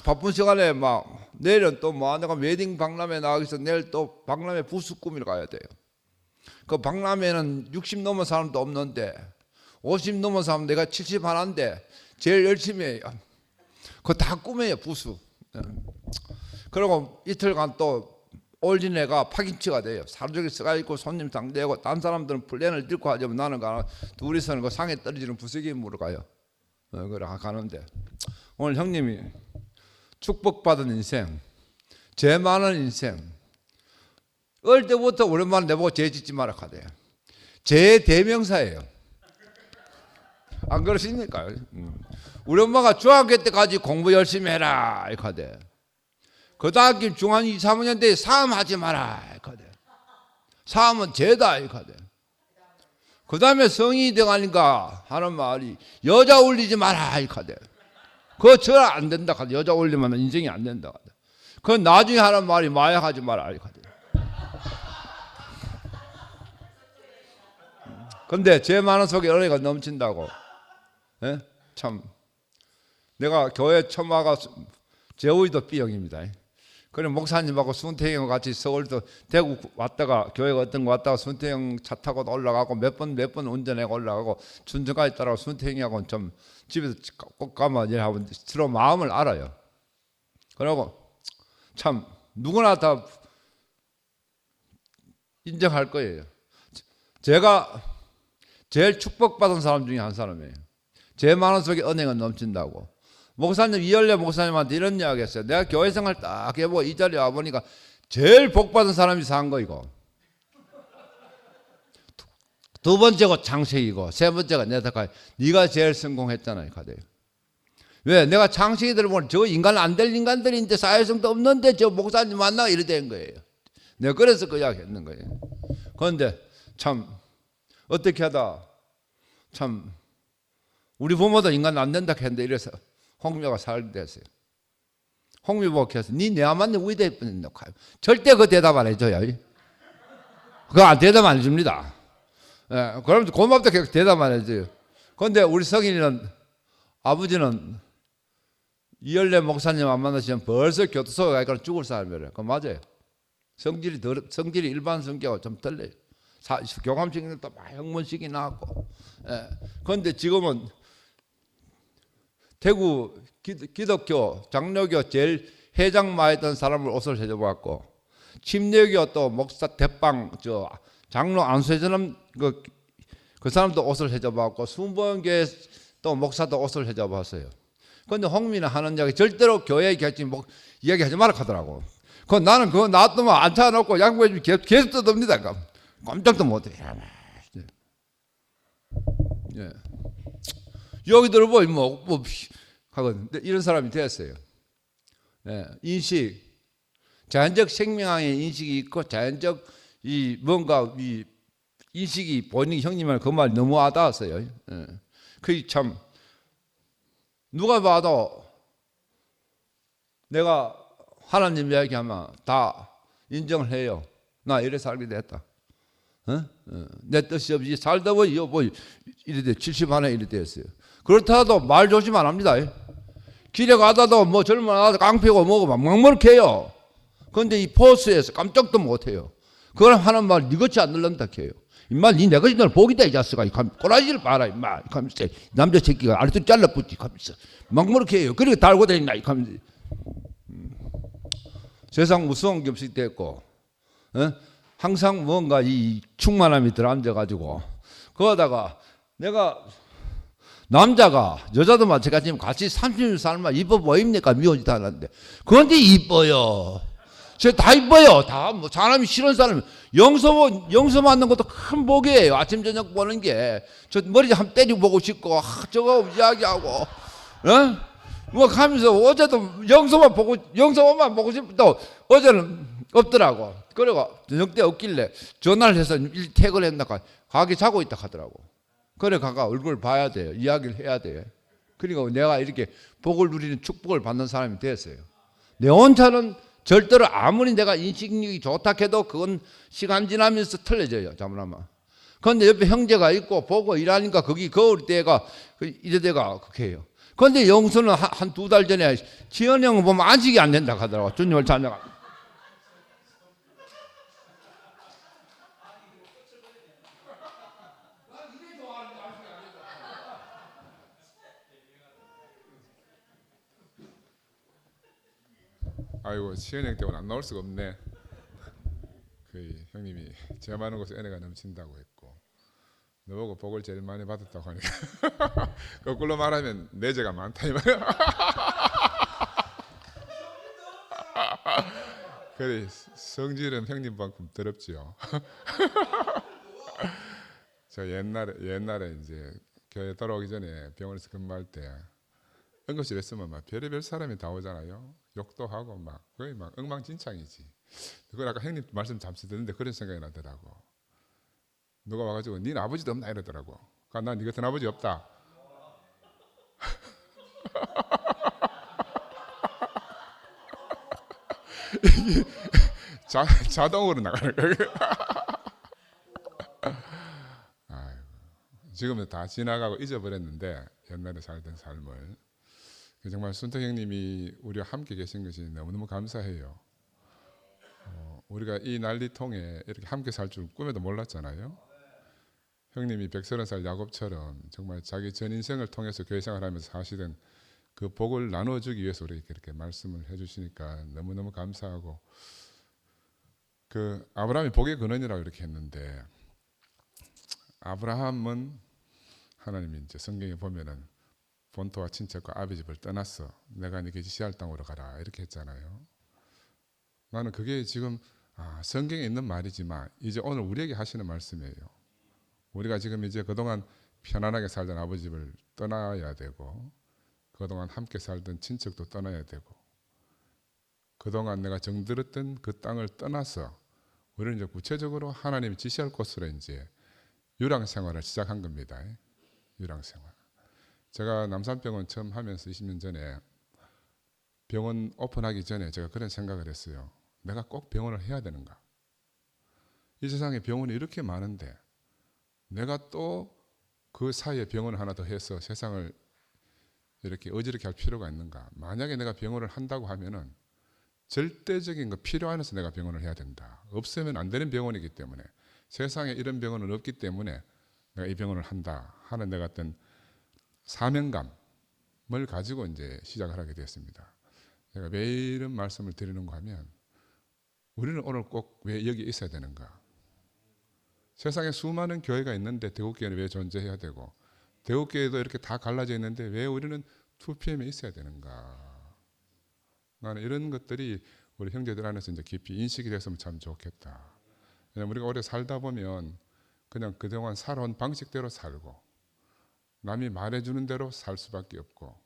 바쁜 시간에 막 내일은 또 뭐 내가 웨딩 박람회 나가기 위해서 내일 또 박람회 부스 꾸미러 가야 돼요. 그 박람회는 60 넘은 사람도 없는데 50 넘은 사람 내가 70 하나인데 제일 열심히 해요. 그거 다 꾸며요, 부스. 그리고 이틀간 또 올진애가 파김치가 돼요. 사루저기 쓰가 있고 손님 상대하고 딴 사람들은 플랜을 들고 하지만 나는 둘이서는 그 상에 떨어지는 부스김으로 가요. 그래 가는데 오늘 형님이 축복받은 인생, 죄 많은 인생, 어릴 때부터 오랜만에 내보고 죄 짓지 마라 하대요. 죄의 대명사예요. 안 그러십니까? 우리 엄마가 중학교 때까지 공부 열심히 해라 이렇게 하대. 고등학교 중학교 2, 3학년 때 싸움하지 마라 이렇게 하대. 사람은 죄다 이렇게 돼. 그 다음에 성인이 돼가니까 하는 말이 여자 올리지 마라 이렇게 돼. 그거 절 안 된다 카대. 여자 올리면 인생이 안 된다 카대. 그건 나중에 하는 말이 마약하지 마라 이렇게 돼. 근데 제 마음 속에 은혜가 넘친다고. 예? 참 내가 교회 처음 와가 제오이도 B형입니다. 그래 목사님하고 순태형과 같이 서울도 대구 왔다가 교회가 어떤 거 왔다가 순태형 차 타고 올라가고 몇 번 운전해고 올라가고 춘천까지 따라가 순태형하고는 좀 집에서 꼭 가면 하고 서로 마음을 알아요. 그러고 참 누구나 다 인정할 거예요. 제가 제일 축복받은 사람 중에 한 사람이에요. 제 마음 속에 은혜가 넘친다고. 목사님 이열래 목사님한테 이런 이야기 했어요. 내가 교회 생활 딱 해보고 이 자리에 와보니까 제일 복받은 사람이 산 거 이거. 두 번째가 창식이고 세 번째가 내다가 네가 제일 성공했잖아 이 카드. 왜? 내가 창식이들 보면 저 인간 안 될 인간들인데 사회성도 없는데 저 목사님 만나 이래 된 거예요. 내가 그래서 그 이야기 했는 거예요. 그런데 참 어떻게 하다 참 우리 부모도 인간 안 된다 했는데 이래서 홍미호가 살게 됐어요. 홍미호 목회에서 니 내야만내 위대해 뿐인데 절대 그 대답 안 해줘요. 그거 대답 안 해줍니다. 예, 그럼 고맙다 계속 대답 안 해줘요. 그런데 우리 성인이는 아버지는 이열래 목사님 안 만나시면 벌써 교도소에 가니까 죽을 사람이래요. 그거 맞아요. 성질이 일반 성격하고 좀 틀려요. 교감식도 막 형문식이 나왔고. 예. 그런데 지금은 대구 기독교 장로교 제일 회장마했던 사람을 옷을 해줘봤고 침례교 또 목사 대빵 저 장로 안수해주는 그 사람도 옷을 해줘봤고 순복음교회 또 목사도 옷을 해줘봤어요. 그런데 홍민은 하는 이야기 절대로 교회 이야기하지 말라 하더라고. 나는 그거 놔두면 앉혀놓고 양보해주면 계속 떠듭니다. 깜짝도 못해. 예. 여기 들어보 뭐 하거든. 이런 사람이 됐어요. 예. 인식, 자연적 생명의 인식이 있고 자연적 이 뭔가 이 인식이 본인 형님은 그 말 너무 와닿았어요. 예. 그게 참 누가 봐도 내가 하나님 이야기하면 다 인정을 해요. 나 이래 살게 됐다. 내 뜻이 없이 살다 보니 이래 돼 70안에 이래 됐어요. 그렇다도 말 조심 안 합니다. 길에 가다도 뭐 젊은 아들 깡패고 뭐고 막 막먹해요. 그런데 이 포스에서 깜짝도 못해요. 그걸 하는 말 니같이 안 늘른다 해요. 임마 니 내가 너를 복이다 이 자식아. 꼬라지를 봐라 임마. 하면서 남자 새끼가 아래도 잘라붙지 하면서 막먹해요. 그렇게 달고 다닌다 하면서 세상 무서운 게 없이 됐고 항상 뭔가 이 충만함이 들어앉아가지고 그러다가 내가 남자가 여자도 마찬가지 같이 30년 살면 이뻐 보입니까? 미워지도 않았는데 그런데 이뻐요. 다 이뻐요. 다 뭐 사람이 싫은 사람이 영서 맞는 것도 큰 복이에요. 아침 저녁 보는 게 저 머리 한번 때리고 보고 싶고 저거 이야기하고 뭐 하면서 어제도 영서만 보고 싶다. 어제는 없더라고. 그래가 저녁 때 없길래 전화를 해서 퇴근했다가 가게 자고 있다 하더라고. 그래 가가 얼굴 봐야 돼요. 이야기를 해야 돼요. 그러니까 내가 이렇게 복을 누리는 축복을 받는 사람이 됐어요. 내 혼자는 절대로 아무리 내가 인식력이 좋다 해도 그건 시간 지나면서 틀려져요. 잘못하면. 그런데 옆에 형제가 있고 보고 일하니까 거기 거울 때가 이래 때가 그렇게 해요. 그런데 영수는 한 두 달 전에 지연이 형 보면 안식이 안 된다 하더라고. 주님을 찬양하고. 아이고 시은형 때문에 안 나올 수가 없네. 그 형님이 제 많은 곳에 은혜가 넘친다고 했고 너보고 복을 제일 많이 받았다고 하니까 거꾸로 말하면 내 죄가 많다 이 말이야. 그래 성질은 형님만큼 더럽지요. 저 옛날에 이제 교회 돌아오기 전에 병원에서 근무할 때 응급실에 있으면 막 별의별 사람이 다 오잖아요. 욕도 하고 막 거의 막 엉망진창이지. 그걸 아까 형님 말씀 잠시 듣는데 그런 생각이 나더라고. 누가 와가지고 니는 아버지도 없나 이러더라고. 그러니까 난 니 같은 아버지 없다. 이게 자동으로 나가는 거예요. 아이고, 지금은 다 지나가고 잊어버렸는데 옛날에 살던 삶을. 정말 순택 형님이 우리와 함께 계신 것이 너무너무 감사해요. 우리가 이 난리통에 이렇게 함께 살 줄 꿈에도 몰랐잖아요. 형님이 130살 야곱처럼 정말 자기 전 인생을 통해서 교회 생활하면서 사시던 그 복을 나눠주기 위해서 우리에게 이렇게 말씀을 해주시니까 너무너무 감사하고, 그 아브라함이 복의 근원이라고 이렇게 했는데, 아브라함은 하나님이 이제 성경에 보면은 본토와 친척과 아비 집을 떠났어. 내가 네게 지시할 땅으로 가라 이렇게 했잖아요. 나는 그게 지금 성경에 있는 말이지만 이제 오늘 우리에게 하시는 말씀이에요. 우리가 지금 이제 그동안 편안하게 살던 아버지 집을 떠나야 되고, 그동안 함께 살던 친척도 떠나야 되고, 그동안 내가 정들었던 그 땅을 떠나서 우리는 이제 구체적으로 하나님이 지시할 곳으로 이제 유랑 생활을 시작한 겁니다. 유랑 생활. 제가 남산병원 처음 하면서 20년 전에 병원 오픈하기 전에 제가 그런 생각을 했어요. 내가 꼭 병원을 해야 되는가? 이 세상에 병원이 이렇게 많은데 내가 또 그 사이에 병원을 하나 더 해서 세상을 이렇게 어지럽게 할 필요가 있는가? 만약에 내가 병원을 한다고 하면은 절대적인 거 필요 안에서 내가 병원을 해야 된다. 없으면 안 되는 병원이기 때문에, 세상에 이런 병원은 없기 때문에 내가 이 병원을 한다 하는 내가 어떤 사명감을 가지고 이제 시작을 하게 되었습니다. 제가 왜 이런 말씀을 드리는가 하면, 우리는 오늘 꼭 왜 여기 있어야 되는가? 세상에 수많은 교회가 있는데 대구교회는 왜 존재해야 되고, 대구교회도 이렇게 다 갈라져 있는데 왜 우리는 2PM에 있어야 되는가? 나는 이런 것들이 우리 형제들 안에서 이제 깊이 인식이 됐으면 참 좋겠다. 왜냐면 우리가 오래 살다 보면 그냥 그동안 살아온 방식대로 살고, 남이 말해주는 대로 살 수밖에 없고,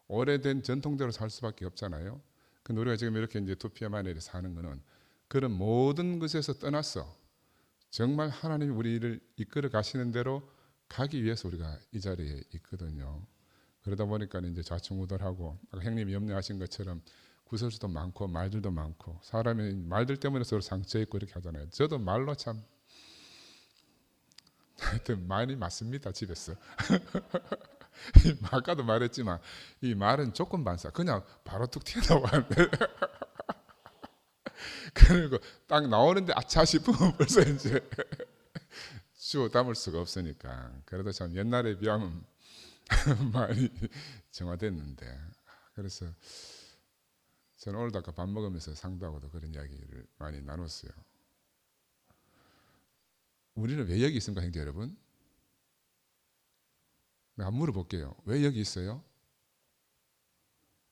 오래된 전통대로 살 수밖에 없잖아요. 근데 우리가 지금 이렇게 이제 2PM 안에 사는 거는 그런 모든 것에서 떠나서 정말 하나님이 우리를 이끌어 가시는 대로 가기 위해서 우리가 이 자리에 있거든요. 그러다 보니까 이제 좌충우돌하고, 아까 형님이 염려하신 것처럼 구설수도 많고 말들도 많고, 사람이 말들 때문에 서로 상처 있고 이렇게 하잖아요. 저도 말로 참 하여튼 많이 맞습니다, 집에서. 아까도 말했지만 이 말은 조건 반사, 그냥 바로 툭 튀어나오는데 그리고 딱 나오는데 아차 싶으면 벌써 이제 주워 담을 수가 없으니까. 그래도 참 옛날에 비하면 많이 정화됐는데, 그래서 저는 오늘도 아까 밥 먹으면서 상도하고도 그런 이야기를 많이 나눴어요. 우리는 왜 여기 있습니까, 형제 여러분? 내가 물어볼게요. 왜 여기 있어요?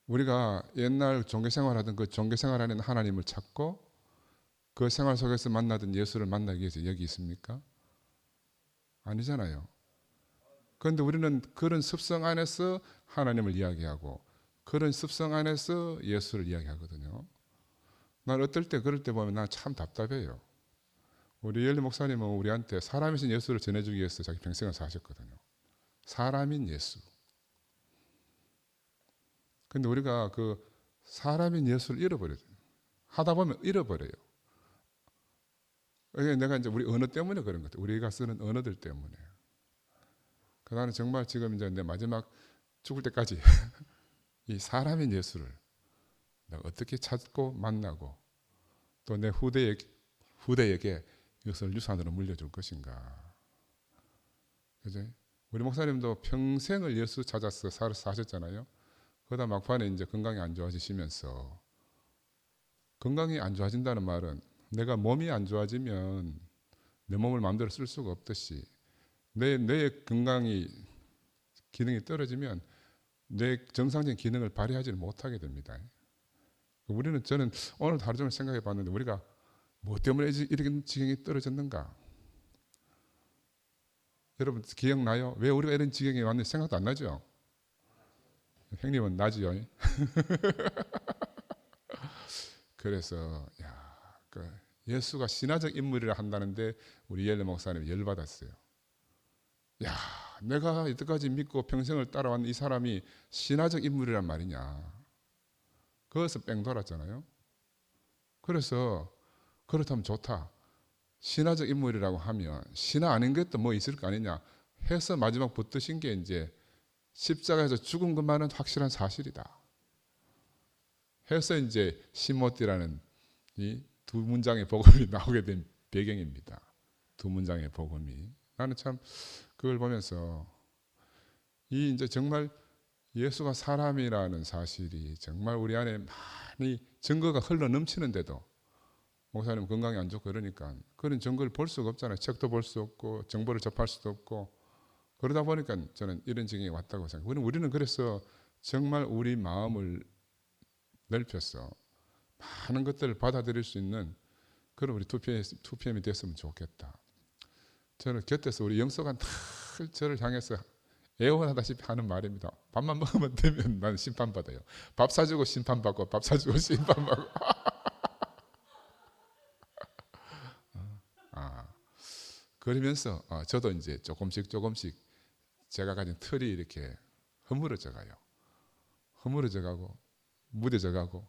우리가 옛날 종교생활하던 그 종교생활하는 하나님을 찾고 그 생활 속에서 만나던 예수를 만나기 위해서 여기 있습니까? 아니잖아요. 그런데 우리는 그런 습성 안에서 하나님을 이야기하고 그런 습성 안에서 예수를 이야기하거든요. 난 어떨 때 그럴 때 보면 난 참 답답해요. 우리 열리 목사님은 우리한테 사람이신 예수를 전해주기 위해서 자기 평생을 사셨거든요. 사람인 예수. 근데 우리가 그 사람인 예수를 잃어버려요. 하다 보면 잃어버려요. 내가 이제 우리 언어 때문에 그런 것 같아요. 우리가 쓰는 언어들 때문에. 나는 정말 지금 이제 내 마지막 죽을 때까지 이 사람인 예수를 내가 어떻게 찾고 만나고 또 내 후대에게 이것을 유산으로 물려줄 것인가. 그죠? 우리 목사님도 평생을 예수 찾아서 사셨잖아요. 그러다 막판에 이제 건강이 안 좋아지시면서, 건강이 안 좋아진다는 말은 내가 몸이 안 좋아지면 내 몸을 마음대로 쓸 수가 없듯이 뇌의 건강이 기능이 떨어지면 뇌 정상적인 기능을 발휘하지를 못하게 됩니다. 저는 오늘 하루 종일 생각해 봤는데 우리가 뭐 때문에 이렇게 지경이 떨어졌는가? 여러분 기억나요? 왜 우리가 이런 지경에 왔는지 생각도 안 나죠? 형님은 나지요. 그래서 예수가 신화적 인물이라 한다는데 우리 이엘레 목사님이 열받았어요. 야, 내가 이때까지 믿고 평생을 따라왔는 이 사람이 신화적 인물이란 말이냐. 거기서 뺑 돌았잖아요. 그래서 그렇다면 좋다. 신화적 인물이라고 하면 신화 아닌 것도 뭐 있을 거 아니냐 해서 마지막 붙드신 게 이제 십자가에서 죽은 것만은 확실한 사실이다. 해서 이제 시모티라는 이 두 문장의 복음이 나오게 된 배경입니다. 두 문장의 복음이. 나는 참 그걸 보면서 이 이제 정말 예수가 사람이라는 사실이 정말 우리 안에 많이 증거가 흘러 넘치는데도 목사님 건강이 안 좋고 그러니까 그런 증거를 볼 수가 없잖아요. 책도 볼 수 없고 정보를 접할 수도 없고 그러다 보니까 저는 이런 지경에 왔다고 생각해요. 우리는 그래서 정말 우리 마음을 넓혀서 많은 것들을 받아들일 수 있는 그런 우리 2PM이 됐으면 좋겠다. 저는 곁에서 우리 영서가 늘 저를 향해서 애원하다시피 하는 말입니다. 밥만 먹으면 되면 나는 심판받아요. 밥 사주고 심판받고 밥 사주고 심판받고 그러면서 저도 이제 조금씩 제가 가진 틀이 이렇게 허물어져 가요. 허물어져 가고 무뎌져 가고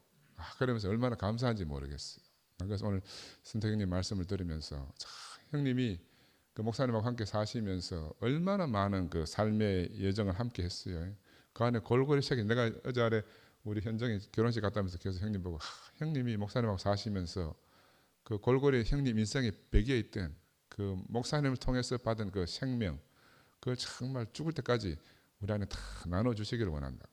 그러면서 얼마나 감사한지 모르겠어요. 그래서 오늘 선택님 말씀을 들으면서 형님이 그 목사님하고 함께 사시면서 얼마나 많은 그 삶의 여정을 함께 했어요. 그 안에 골고루 새긴 내가 어제 아래 우리 현정이 결혼식 갔다 오면서 계속 형님 보고 형님이 목사님하고 사시면서 그 골고루 형님 인생에 배기에 있던 그 목사님을 통해서 받은 그 생명 그걸 정말 죽을 때까지 우리 안에 다 나눠주시기를 원한다.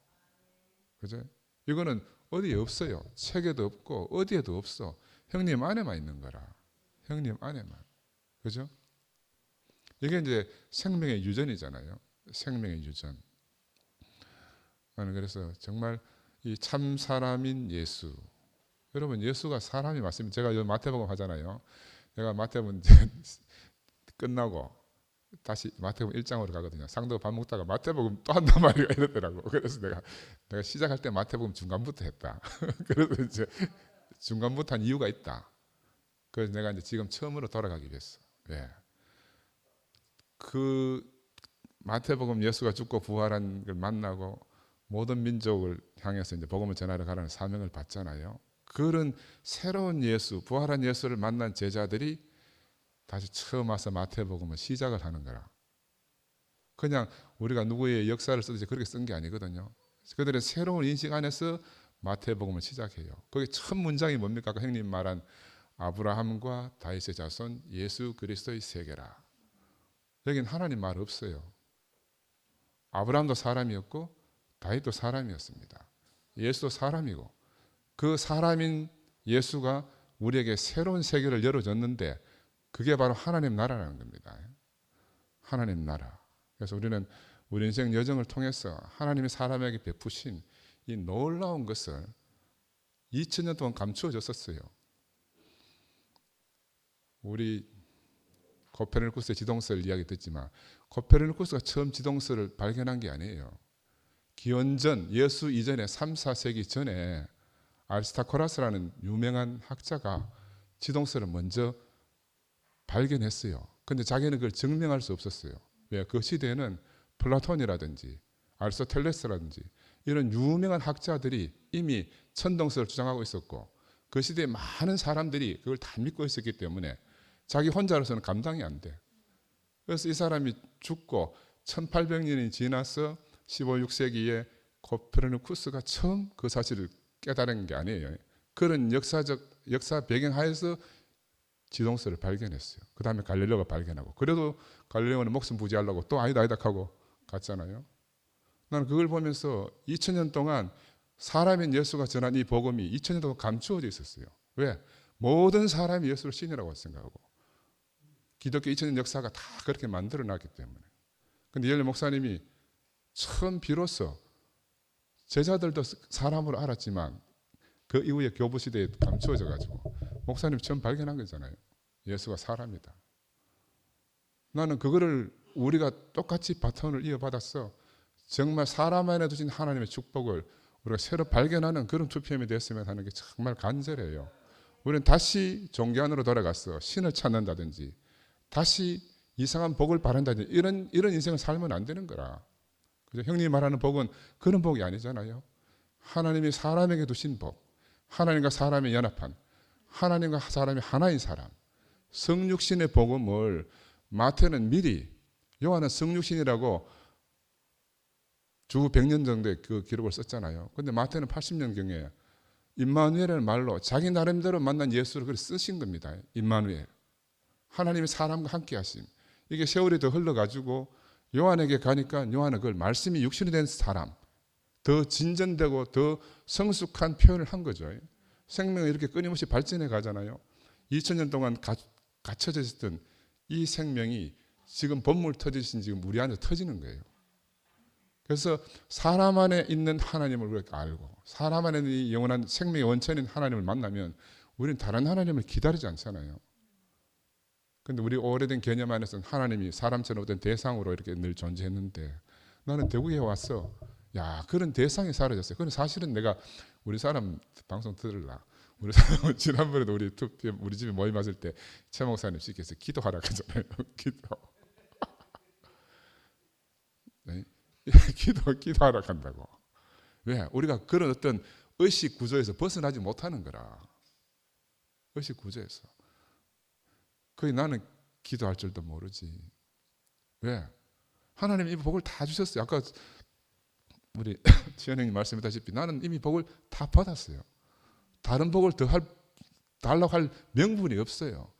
그죠? 이거는 어디에 없어요. 책에도 없고 어디에도 없어. 형님 안에만 있는 거라. 형님 안에만. 그죠? 이게 이제 생명의 유전이잖아요. 생명의 유전. 나는 그래서 정말 이 참 사람인 예수. 여러분 예수가 사람이 맞습니다. 제가 요 마태복음 하잖아요. 내가 마태복음 끝나고 다시 마태복음 1장으로 가거든요. 상도 밥 먹다가 마태복음 또 한단 말이야 이랬더라고. 그래서 내가 시작할 때 마태복음 중간부터 했다. 그래서 이제 중간부터 한 이유가 있다. 그래서 내가 이제 지금 처음으로 돌아가기로 했어. 왜? 그 마태복음 예수가 죽고 부활한 걸 만나고 모든 민족을 향해서 이제 복음을 전하러 가라는 사명을 받잖아요. 그런 새로운 예수, 부활한 예수를 만난 제자들이 다시 처음 와서 마태복음을 시작을 하는 거라. 그냥 우리가 누구의 역사를 쓰듯이 그렇게 쓴 게 아니거든요. 그들의 새로운 인식 안에서 마태복음을 시작해요. 거기 첫 문장이 뭡니까? 아까 형님 말한 아브라함과 다윗의 자손 예수 그리스도의 세계라. 여기는 하나님 말 없어요. 아브라함도 사람이었고 다윗도 사람이었습니다. 예수도 사람이고 그 사람인 예수가 우리에게 새로운 세계를 열어줬는데 그게 바로 하나님 나라라는 겁니다. 하나님 나라. 그래서 우리는 우리 인생 여정을 통해서 하나님이 사람에게 베푸신 이 놀라운 것을 2000년 동안 감추어졌었어요. 우리 코페르니쿠스의 지동설 이야기 듣지만 코페르니쿠스가 처음 지동설을 발견한 게 아니에요. 기원전 예수 이전에 3, 4세기 전에 아리스타코라스라는 유명한 학자가 지동설을 먼저 발견했어요. 근데 자기는 그걸 증명할 수 없었어요. 왜? 그 시대에는 플라톤이라든지 아리스토텔레스라든지 이런 유명한 학자들이 이미 천동설을 주장하고 있었고 그 시대에 많은 사람들이 그걸 다 믿고 있었기 때문에 자기 혼자로서는 감당이 안 돼. 그래서 이 사람이 죽고 1800년이 지나서 15, 6세기에 코페르니쿠스가 처음 그 사실을 깨달은 게 아니에요. 그런 역사 배경하에서 지동설을 발견했어요. 그 다음에 갈릴레오가 발견하고 그래도 갈릴레오는 목숨 부지하려고 또 아니다 하고 갔잖아요. 나는 그걸 보면서 2000년 동안 사람인 예수가 전한 이 복음이 2000년 동안 감추어져 있었어요. 왜? 모든 사람이 예수를 신이라고 생각하고 기독교 2000년 역사가 다 그렇게 만들어놨기 때문에. 근데 이엘레 목사님이 처음 비로소 제자들도 사람으로 알았지만 그 이후에 교부 시대에 감추어져 가지고 목사님 처음 발견한 거잖아요. 예수가 사람이다. 나는 그거를 우리가 똑같이 바톤을 이어받았어. 정말 사람 안에 두신 하나님의 축복을 우리가 새로 발견하는 그런 2PM이 됐으면 하는 게 정말 간절해요. 우리는 다시 종교 안으로 돌아가서 신을 찾는다든지 다시 이상한 복을 바란다든지 이런 인생을 살면 안 되는 거라. 그죠? 형님이 말하는 복은 그런 복이 아니잖아요. 하나님이 사람에게 두신 복, 하나님과 사람의 연합한, 하나님과 사람이 하나인 사람, 성육신의 복음을 마태는 미리, 요한은 성육신이라고 주 100년 정도의 그 기록을 썼잖아요. 근데 마태는 80년경에 임마누엘이라는 말로 자기 나름대로 만난 예수를 그렇게 쓰신 겁니다. 임마누엘. 하나님이 사람과 함께 하심. 이게 세월이 더 흘러가지고 요한에게 가니까 요한은 그걸 말씀이 육신이 된 사람, 더 진전되고 더 성숙한 표현을 한 거죠. 생명이 이렇게 끊임없이 발전해 가잖아요. 2000년 동안 갇혀져 있었던 이 생명이 지금 본물 터지신 지금 우리 안에 터지는 거예요. 그래서 사람 안에 있는 하나님을 우리가 알고 사람 안에 있는 이 영원한 생명의 원천인 하나님을 만나면 우리는 다른 하나님을 기다리지 않잖아요. 근데 우리 오래된 개념 안에서는 하나님이 사람처럼 어떤 대상으로 이렇게 늘 존재했는데 나는 대구에 와서 야 그런 대상이 사라졌어요. 그건 사실은 내가 우리 사람 방송 들으려 우리 사람은 지난번에도 우리 집에 모임 왔을 때 최 목사님 시켜서 기도하라 하잖아요. 기도. 네? 기도하라 한다고. 왜? 우리가 그런 어떤 의식 구조에서 벗어나지 못하는 거라. 의식 구조에서. 거의 나는 기도할 줄도 모르지. 왜? 하나님 이 복을 다 주셨어요. 아까 우리 지현 형님 말씀했다시피 나는 이미 복을 다 받았어요. 다른 복을 달라고 할 명분이 없어요.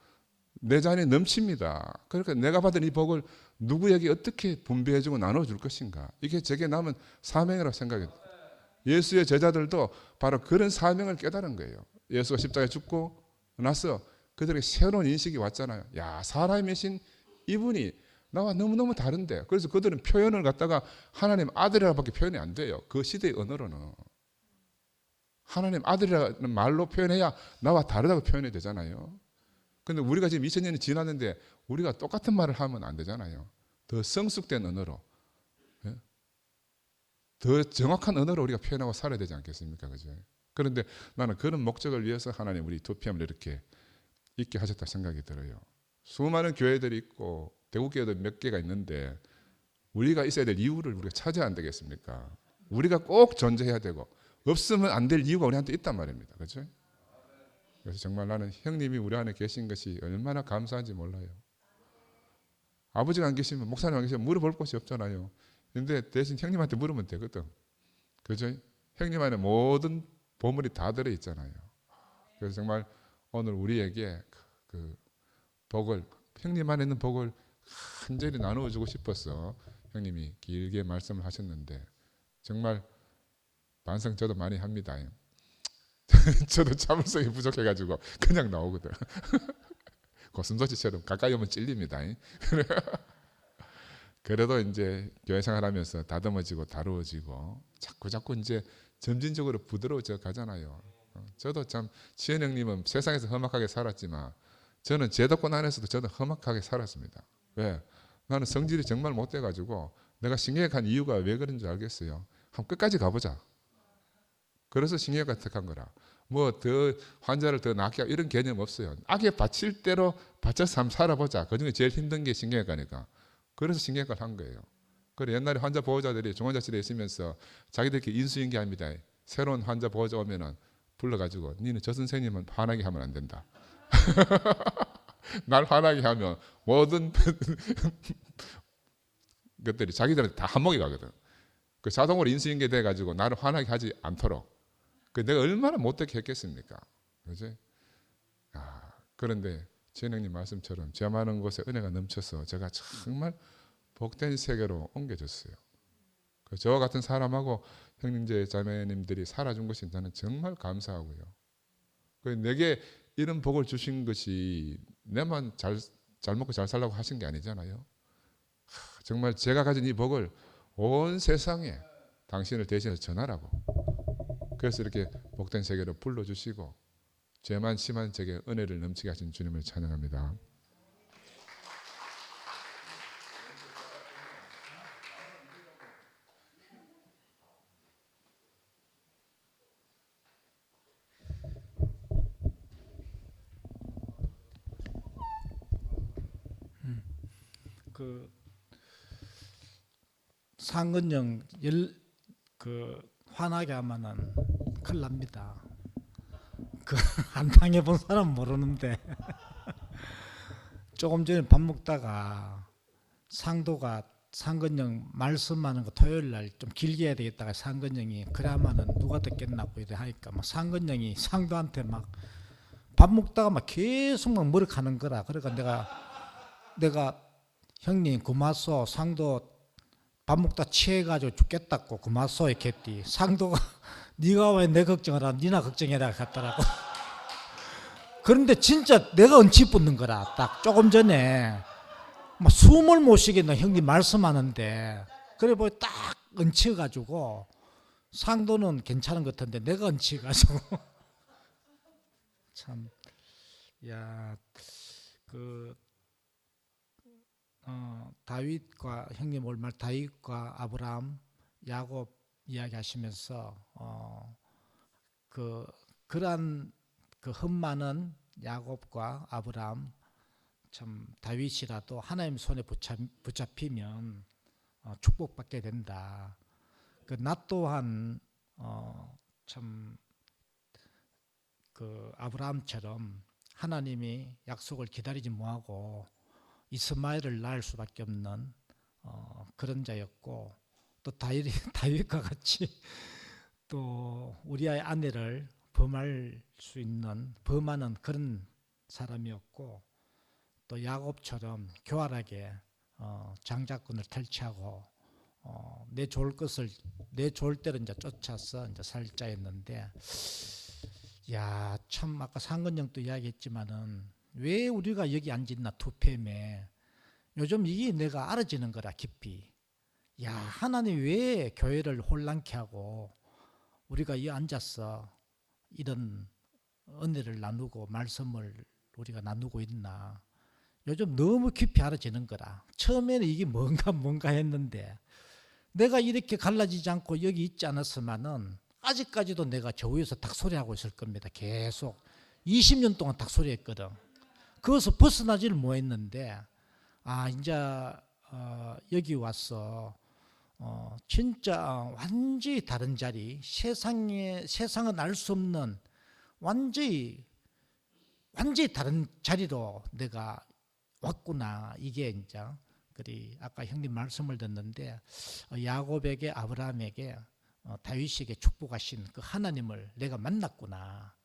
내 잔이 넘칩니다. 그러니까 내가 받은 이 복을 누구에게 어떻게 분배해주고 나눠줄 것인가. 이게 제게 남은 사명이라고 생각해요. 예수의 제자들도 바로 그런 사명을 깨달은 거예요. 예수가 십자가에 죽고 나서 그들에게 새로운 인식이 왔잖아요. 야, 사람이신 이분이 나와 너무너무 다른데. 그래서 그들은 표현을 갖다가 하나님 아들이라고밖에 표현이 안 돼요. 그 시대의 언어로는. 하나님 아들이라는 말로 표현해야 나와 다르다고 표현이 되잖아요. 근데 우리가 지금 2000년이 지났는데 우리가 똑같은 말을 하면 안 되잖아요. 더 성숙된 언어로, 더 정확한 언어로 우리가 표현하고 살아야 되지 않겠습니까? 그죠? 그런데 나는 그런 목적을 위해서 하나님 우리 도피함을 이렇게 있게 하셨다 생각이 들어요. 수많은 교회들이 있고 대구교회도 몇 개가 있는데 우리가 있어야 될 이유를 우리가 찾아야 안 되겠습니까? 우리가 꼭 존재해야 되고 없으면 안 될 이유가 우리한테 있단 말입니다. 그렇죠? 그래서 정말 나는 형님이 우리 안에 계신 것이 얼마나 감사한지 몰라요. 아버지가 안 계시면 목사님 안 계시면 물어볼 곳이 없잖아요. 근데 대신 형님한테 물으면 되거든. 그죠? 형님 안에 모든 보물이 다 들어있잖아요. 그래서 정말 오늘 우리에게 그 복을 형님 안에 있는 복을 간절히 나누어주고 싶어서 형님이 길게 말씀을 하셨는데 정말 반성 저도 많이 합니다. 저도 참을성이 부족해가지고 그냥 나오거든. 고슴도치처럼 가까이 오면 찔립니다. 그래도 이제 교회 생활하면서 다듬어지고 다루어지고 자꾸 이제 점진적으로 부드러워져 가잖아요. 저도 참 지현 형님은 세상에서 험악하게 살았지만 저는 제도권 안에서도 저는 험악하게 살았습니다. 왜? 나는 성질이 정말 못 돼가지고 내가 신경외과한 이유가 왜 그런 줄 알겠어요. 한번 끝까지 가보자. 그래서 신경외과 택한 거라. 뭐 더 환자를 더 낫게 하고 이런 개념 없어요. 악에 바칠 대로 바쳐서 한번 살아보자. 그중에 제일 힘든 게 신경외과니까. 그래서 신경외과를 한 거예요. 그래 옛날에 환자 보호자들이 중환자실에 있으면서 자기들끼리 인수인계합니다. 새로운 환자 보호자 오면은 불러가지고 니는 저 선생님은 화나게 하면 안 된다. 날 화나게 하면 모든 것들이 자기들한테 다 한몫이 가거든. 그 자동으로 인수인계 돼가지고 나를 화나게 하지 않도록. 그 내가 얼마나 못되게 했겠습니까? 그지? 그런데 진행님 말씀처럼 저 많은 곳에 은혜가 넘쳐서 제가 정말 복된 세계로 옮겨졌어요. 저와 같은 사람하고 형님제 자매님들이 살아준 것이 나는 정말 감사하고요. 내게 이런 복을 주신 것이 내만 잘 먹고 잘 살라고 하신 게 아니잖아요. 정말 제가 가진 이 복을 온 세상에 당신을 대신해서 전하라고. 그래서 이렇게 복된 세계로 불러주시고 죄만 심한 제게 은혜를 넘치게 하신 주님을 찬양합니다. 그 상근령 화나게 하면은 큰일 납니다. 안 당해본 사람은 모르는데 조금 전에 밥 먹다가 상도가 상근령 말씀하는 거 토요일 날 좀 길게 해야 되겠다가 상근령이 그래야만은 누가 듣겠나고 이래 하니까 막 상근령이 상도한테 막 밥 먹다가 막 계속 막 머리카는 거라. 그러니까 내가 형님 고마소, 상도 밥 먹다 취해가지고 죽겠다고 고마소 이렇게 했디. 상도가 네가 왜 내 걱정을 하라, 니나 걱정해라 갔더라고. 그런데 진짜 내가 얹히 붙는 거라. 딱 조금 전에 막 숨을 못 쉬겠나 형님 말씀하는데 그래 보니 딱 얹혀가지고 상도는 괜찮은 것 같은데 내가 얹혀가지고 참, 야, 다윗과 형님 올말 다윗과 아브라함, 야곱 이야기하시면서 그러한 그 흠 많은 야곱과 아브라함 참 다윗이라도 하나님 손에 붙잡히면 축복받게 된다. 나 또한 참 그 아브라함처럼 하나님이 약속을 기다리지 못하고 이스마엘을 낳을 수밖에 없는 그런 자였고 또 다윗과 같이 또 우리의 아내를 범할 수 있는 범하는 그런 사람이었고 또 야곱처럼 교활하게 장자권을 탈취하고 내 좋을 것을 내 좋을 때를 이제 쫓아서 이제 살 자였는데 야, 참 아까 상근형도 이야기했지만은 왜 우리가 여기 앉았나 투팸에 요즘 이게 내가 알아지는 거라 깊이. 야, 하나님 왜 교회를 혼란케 하고 우리가 이 앉아서 이런 은혜를 나누고 말씀을 우리가 나누고 있나. 요즘 너무 깊이 알아지는 거라. 처음에는 이게 뭔가 했는데 내가 이렇게 갈라지지 않고 여기 있지 않았으면은 아직까지도 내가 저 위에서 닭소리하고 있을 겁니다. 계속 20년 동안 닭소리 했거든. 그것을 벗어나지를 못했는데 이제 여기 와서 진짜 완전히 다른 자리, 세상은 알 수 없는 완전히 다른 자리로 내가 왔구나. 이게 이제 그리 아까 형님 말씀을 듣는데 야곱에게 아브라함에게 다윗에게 축복하신 그 하나님을 내가 만났구나.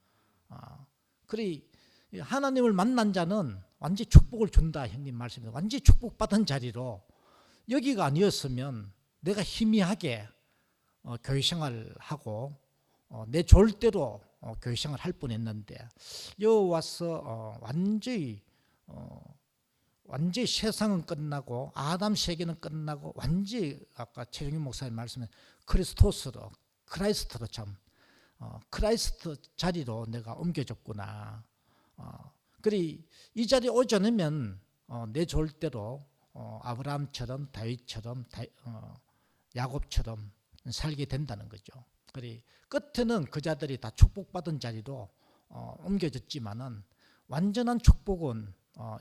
그리 하나님을 만난 자는 완전히 축복을 준다. 형님 말씀에 완전히 축복받은 자리로 여기가 아니었으면 내가 희미하게 교회 생활하고 내 좋을 대로 교회 생활 할 뻔했는데 여기 와서 완전히 세상은 끝나고 아담 세계는 끝나고 완전히 아까 최종인 목사님 말씀에 크라이스트로 참 크라이스트 자리로 내가 옮겨졌구나. 그리 이 자리에 오지 않으면 내 좋을 대로 아브라함처럼 다윗처럼 야곱처럼 살게 된다는 거죠. 그리 끝에는 그 자들이 다 축복받은 자리로 옮겨졌지만은 완전한 축복은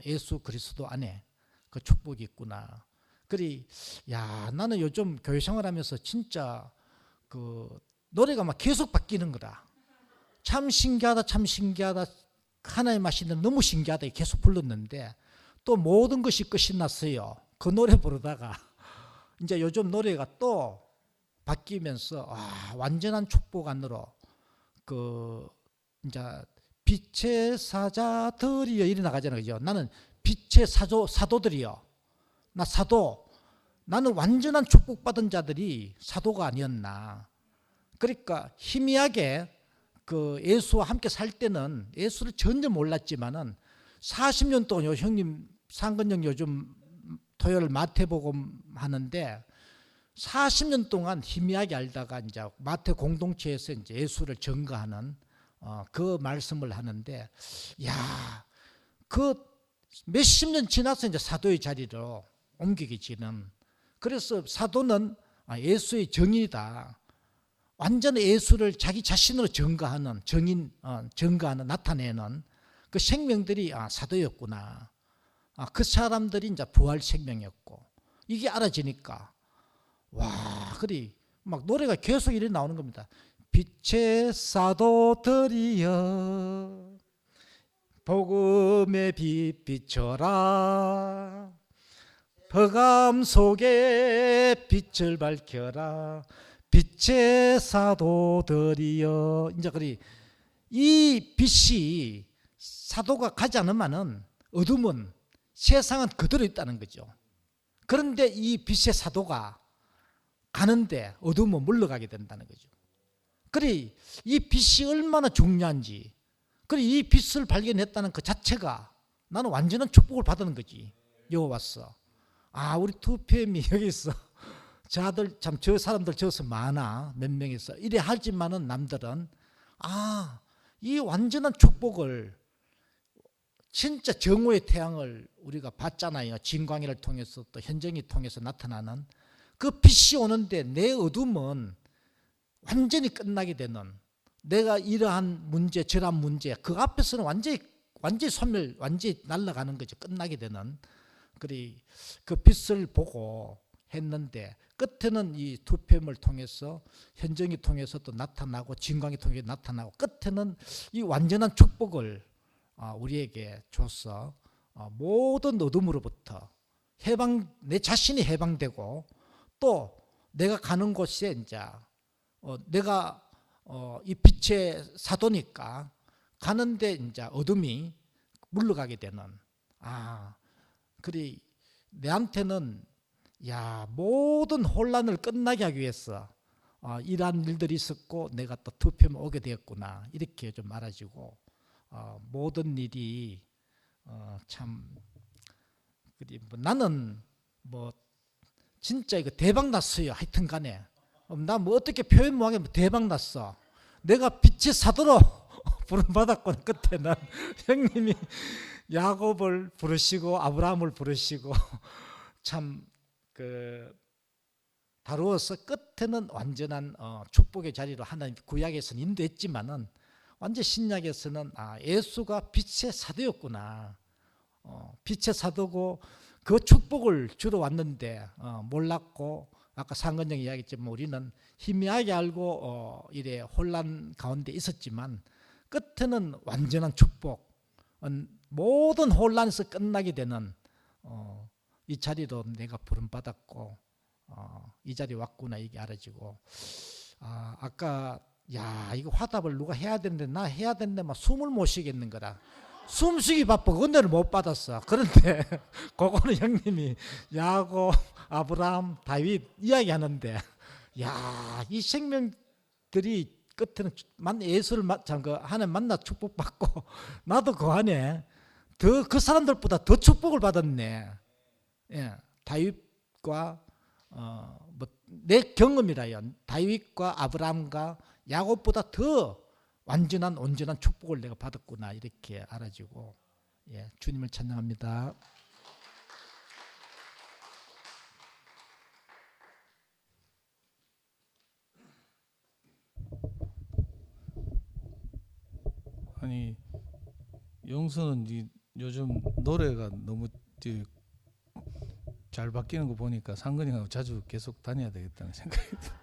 예수 그리스도 안에 그 축복이 있구나. 그리 야 나는 요즘 교회 생활하면서 진짜 그 노래가 막 계속 바뀌는 거다. 참 신기하다, 참 신기하다. 하나님 하시는 너무 신기하다 계속 불렀는데 또 모든 것이 끝이 났어요. 그 노래 부르다가 이제 요즘 노래가 또 바뀌면서 완전한 축복 안으로 그 이제 빛의 사자들이여 이래 나가잖아요. 그죠? 나는 빛의 사도들이여. 나 사도. 나는 완전한 축복받은 자들이 사도가 아니었나. 그러니까 희미하게 그 예수와 함께 살 때는 예수를 전혀 몰랐지만은 40년 동안 형님 상근형 요즘 토요일 마태복음 하는데 40년 동안 희미하게 알다가 이제 마태 공동체에서 이제 예수를 증거하는 그 말씀을 하는데 야, 그 몇십 년 지나서 이제 사도의 자리로 옮기기지는 그래서 사도는 예수의 정인이다. 완전히 예수를 자기 자신으로 증거하는 증거하는 나타내는 그 생명들이 사도였구나. 그 사람들이 이제 부활 생명이었고 이게 알아지니까 와 그리 막 노래가 계속 이래 나오는 겁니다. 빛의 사도들이여 복음의 빛 비춰라 흑암 속에 빛을 밝혀라 빛의 사도들이여. 이제 그리 이 빛이 사도가 가지 않으면은 어둠은 세상은 그대로 있다는 거죠. 그런데 이 빛의 사도가 가는데 어둠은 물러가게 된다는 거죠. 그리 이 빛이 얼마나 중요한지, 그리 이 빛을 발견했다는 그 자체가 나는 완전한 축복을 받는 거지. 여기 왔어. 우리 투표엠이 여기 있어. 저들 참 저 사람들 저서 많아 몇 명이서 이래 하지만은 남들은 이 완전한 축복을 진짜 정오의 태양을 우리가 봤잖아요. 진광이를 통해서 또 현정이 통해서 나타나는 그 빛이 오는데 내 어둠은 완전히 끝나게 되는, 내가 이러한 문제 저러한 문제 그 앞에서는 완전히 소멸 완전히 날아가는 거죠. 끝나게 되는. 그리 그 빛을 보고 했는데 끝에는 이 투표를 통해서 현정이 통해서 또 나타나고 진광이 통해서 나타나고 끝에는 이 완전한 축복을 우리에게 줘서 모든 어둠으로부터 해방, 내 자신이 해방되고 또 내가 가는 곳에 이제 내가 이 빛의 사도니까 가는데 이제 어둠이 물러가게 되는. 그리 내한테는 모든 혼란을 끝나게 하기 위해서 이러한 일들이 있었고 내가 또 투표에 오게 되었구나 이렇게 좀 알아지고 모든 일이 참 그리 나는 진짜 이거 대박 났어요. 하여튼 간에 나 어떻게 표현 못하게 대박 났어. 내가 빛의 사도로 부름받았구나. 그때는 형님이 야곱을 부르시고 아브라함을 부르시고 참 다루어서 끝에는 완전한 축복의 자리로 하나님 구약에서는 인도했지만은 완전 신약에서는 예수가 빛의 사도였구나. 빛의 사도고 그 축복을 주러 왔는데 몰랐고 아까 상근형이 이야기했지만 우리는 희미하게 알고 이래 혼란 가운데 있었지만 끝에는 완전한 축복, 모든 혼란에서 끝나게 되는 이 자리로 내가 부름받았고 이 자리에 왔구나 이게 알아지고 아까 이거 화답을 누가 해야 되는데 나 해야 되는데 막 숨을 못 쉬겠는 거라. 숨쉬기 바빠. 은혜를 못 받았어. 그런데 그거는 형님이 야곱, 아브라함, 다윗 이야기하는데 이 생명들이 끝에는 예수를 하나님 만나 축복받고 나도 그 안에 그 사람들보다 더 축복을 받았네. 다윗과 내 경험이라요. 다윗과 아브라함과 야곱보다 더 완전한 온전한 축복을 내가 받았구나 이렇게 알아지고 주님을 찬양합니다. 아니 영수는 요즘 노래가 너무 잘 바뀌는 거 보니까 상근이하고 자주 계속 다녀야 되겠다는 생각이 듭니다.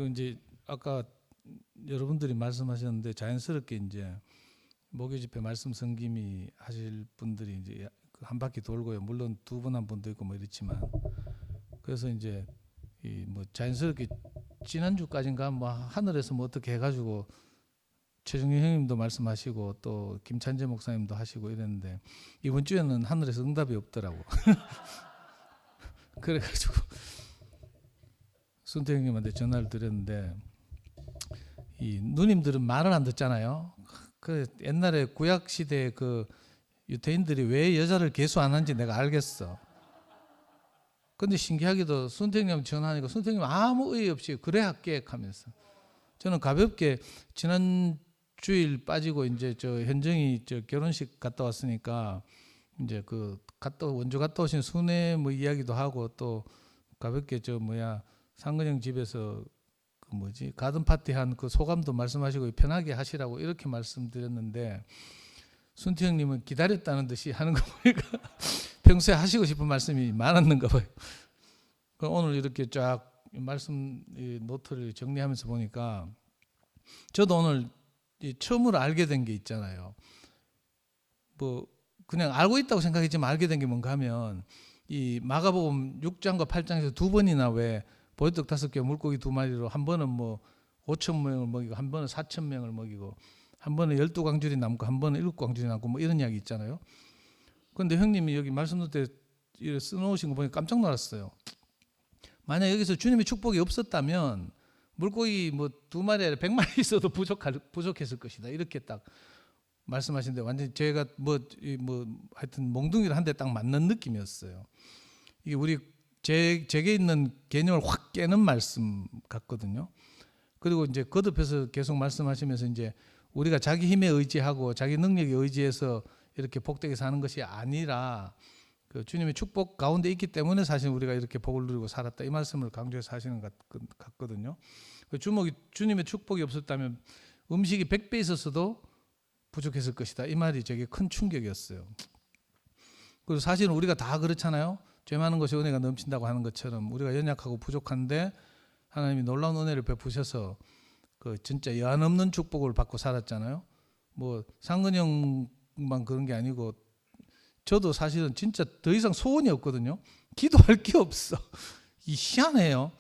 이제 아까 여러분들이 말씀하셨는데 자연스럽게 이제 목요 집회 말씀 섬김이 하실 분들이 이제 한 바퀴 돌고요. 물론 두 분 한 분도 있고 이렇지만 그래서 이제 자연스럽게 지난주까지인가 하늘에서 어떻게 해가지고 최종윤 형님도 말씀하시고 또 김찬재 목사님도 하시고 이랬는데 이번 주에는 하늘에서 응답이 없더라고. 그래가지고 순태 형님한테 전화를 드렸는데 이 누님들은 말을 안 듣잖아요. 그 옛날에 구약 시대에 그 유대인들이 왜 여자를 계수 안 하는지 내가 알겠어. 근데 신기하게도 순태 형님 전화하니까 순태 형님 아무 의의 없이 그래 할게 하면서 저는 가볍게 지난 주일 빠지고 이제 현정이 결혼식 갔다 왔으니까 이제 원주 갔다 오신 순애 이야기도 하고 또 가볍게 상근형 집에서 가든 파티 한 그 소감도 말씀하시고 편하게 하시라고 이렇게 말씀드렸는데 순태 형님은 기다렸다는 듯이 하는 거 보니까 평소에 하시고 싶은 말씀이 많았는가 봐요. 오늘 이렇게 쫙 말씀 노트를 정리하면서 보니까 저도 오늘 처음으로 알게 된 게 있잖아요. 뭐 그냥 알고 있다고 생각했지만 알게 된 게 뭔가 하면 이 마가복음 6장과 8장에서 두 번이나 왜 보리떡 5개 물고기 2마리로 한 번은 뭐 5,000명을 먹이고 한 번은 4,000명을 먹이고 한 번은 12광줄이 남고 한 번은 7광줄이 남고 뭐 이런 이야기 있잖아요. 그런데 형님이 여기 말씀 노트에 써놓으신 거 보니까 깜짝 놀랐어요. 만약 여기서 주님의 축복이 없었다면 물고기 뭐 2마리 아니라 100마리 있어도 부족했을 것이다. 이렇게 딱 말씀하시는데 완전히 제가 뭐 하여튼 몽둥이를 한 대 딱 맞는 느낌이었어요. 이게 우리 제게 있는 개념을 확 깨는 말씀 같거든요. 그리고 이제 거듭해서 계속 말씀하시면서 이제 우리가 자기 힘에 의지하고 자기 능력에 의지해서 이렇게 복되게 사는 것이 아니라 그 주님의 축복 가운데 있기 때문에 사실 우리가 이렇게 복을 누리고 살았다. 이 말씀을 강조해서 하시는 것 같거든요. 주님의 축복이 없었다면 음식이 100배 있었어도 부족했을 것이다. 이 말이 되게 큰 충격이었어요. 그리고 사실은 우리가 다 그렇잖아요. 죄 많은 것이 은혜가 넘친다고 하는 것처럼 우리가 연약하고 부족한데 하나님이 놀라운 은혜를 베푸셔서 그 진짜 여한 없는 축복을 받고 살았잖아요. 뭐 상근이 형만 그런 게 아니고 저도 사실은 진짜 더 이상 소원이 없거든요. 기도할 게 없어. 이 희한해요.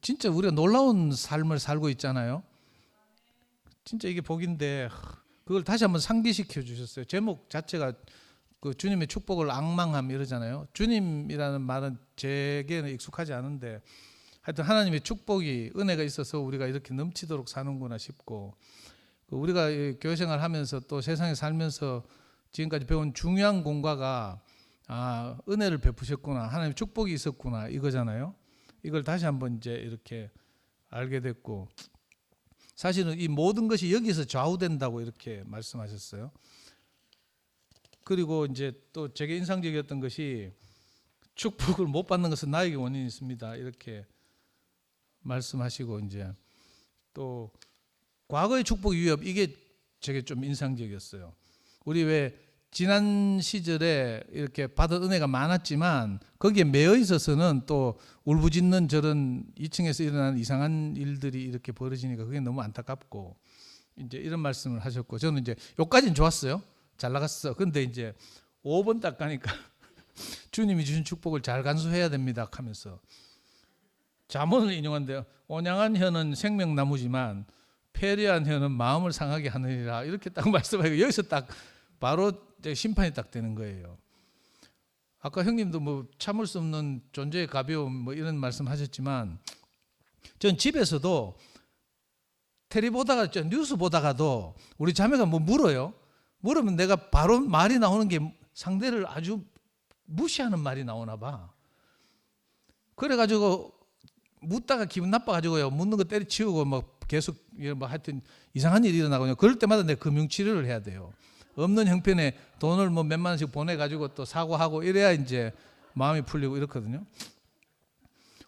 진짜 우리가 놀라운 삶을 살고 있잖아요. 진짜 이게 복인데 그걸 다시 한번 상기시켜 주셨어요. 제목 자체가 그 주님의 축복을 앙망함 이러잖아요. 주님이라는 말은 제게는 익숙하지 않은데 하여튼 하나님의 축복이 은혜가 있어서 우리가 이렇게 넘치도록 사는구나 싶고 우리가 교회생활 하면서 또 세상에 살면서 지금까지 배운 중요한 공과가 은혜를 베푸셨구나, 하나님의 축복이 있었구나 이거잖아요. 이걸 다시 한번 이제 이렇게 알게 됐고 사실은 이 모든 것이 여기서 좌우된다고 이렇게 말씀하셨어요. 그리고 이제 또 제게 인상적이었던 것이 축복을 못 받는 것은 나에게 원인이 있습니다. 이렇게 말씀하시고 이제 또 과거의 축복 위협 이게 제게 좀 인상적이었어요. 우리 왜 지난 시절에 이렇게 받은 은혜가 많았지만 거기에 매여 있어서는 또 울부짖는 저런 2층에서 일어나는 이상한 일들이 이렇게 벌어지니까 그게 너무 안타깝고 이제 이런 말씀을 하셨고 저는 이제 여기까지는 좋았어요. 잘 나갔어. 근데 이제 5번 딱 가니까 주님이 주신 축복을 잘 간수해야 됩니다 하면서 잠언을 인용한데요. 온양한 혀는 생명나무지만 패리한 혀는 마음을 상하게 하느니라 이렇게 딱 말씀하고 여기서 딱 바로 심판이 딱 되는 거예요. 아까 형님도 뭐 참을 수 없는 존재의 가벼움 뭐 이런 말씀하셨지만 전 집에서도 텔레비 보다가 뉴스 보다가도 우리 자매가 뭐 물어요. 물으면 내가 바로 말이 나오는 게 상대를 아주 무시하는 말이 나오나 봐. 그래가지고 묻다가 기분 나빠가지고요 묻는 거 때려치우고 막 계속 뭐 하여튼 이상한 일이 일어나거든요. 그럴 때마다 내가 금융치료를 해야 돼요. 없는 형편에 돈을 뭐 몇만 원씩 보내가지고 또 사고하고 이래야 이제 마음이 풀리고 이렇거든요.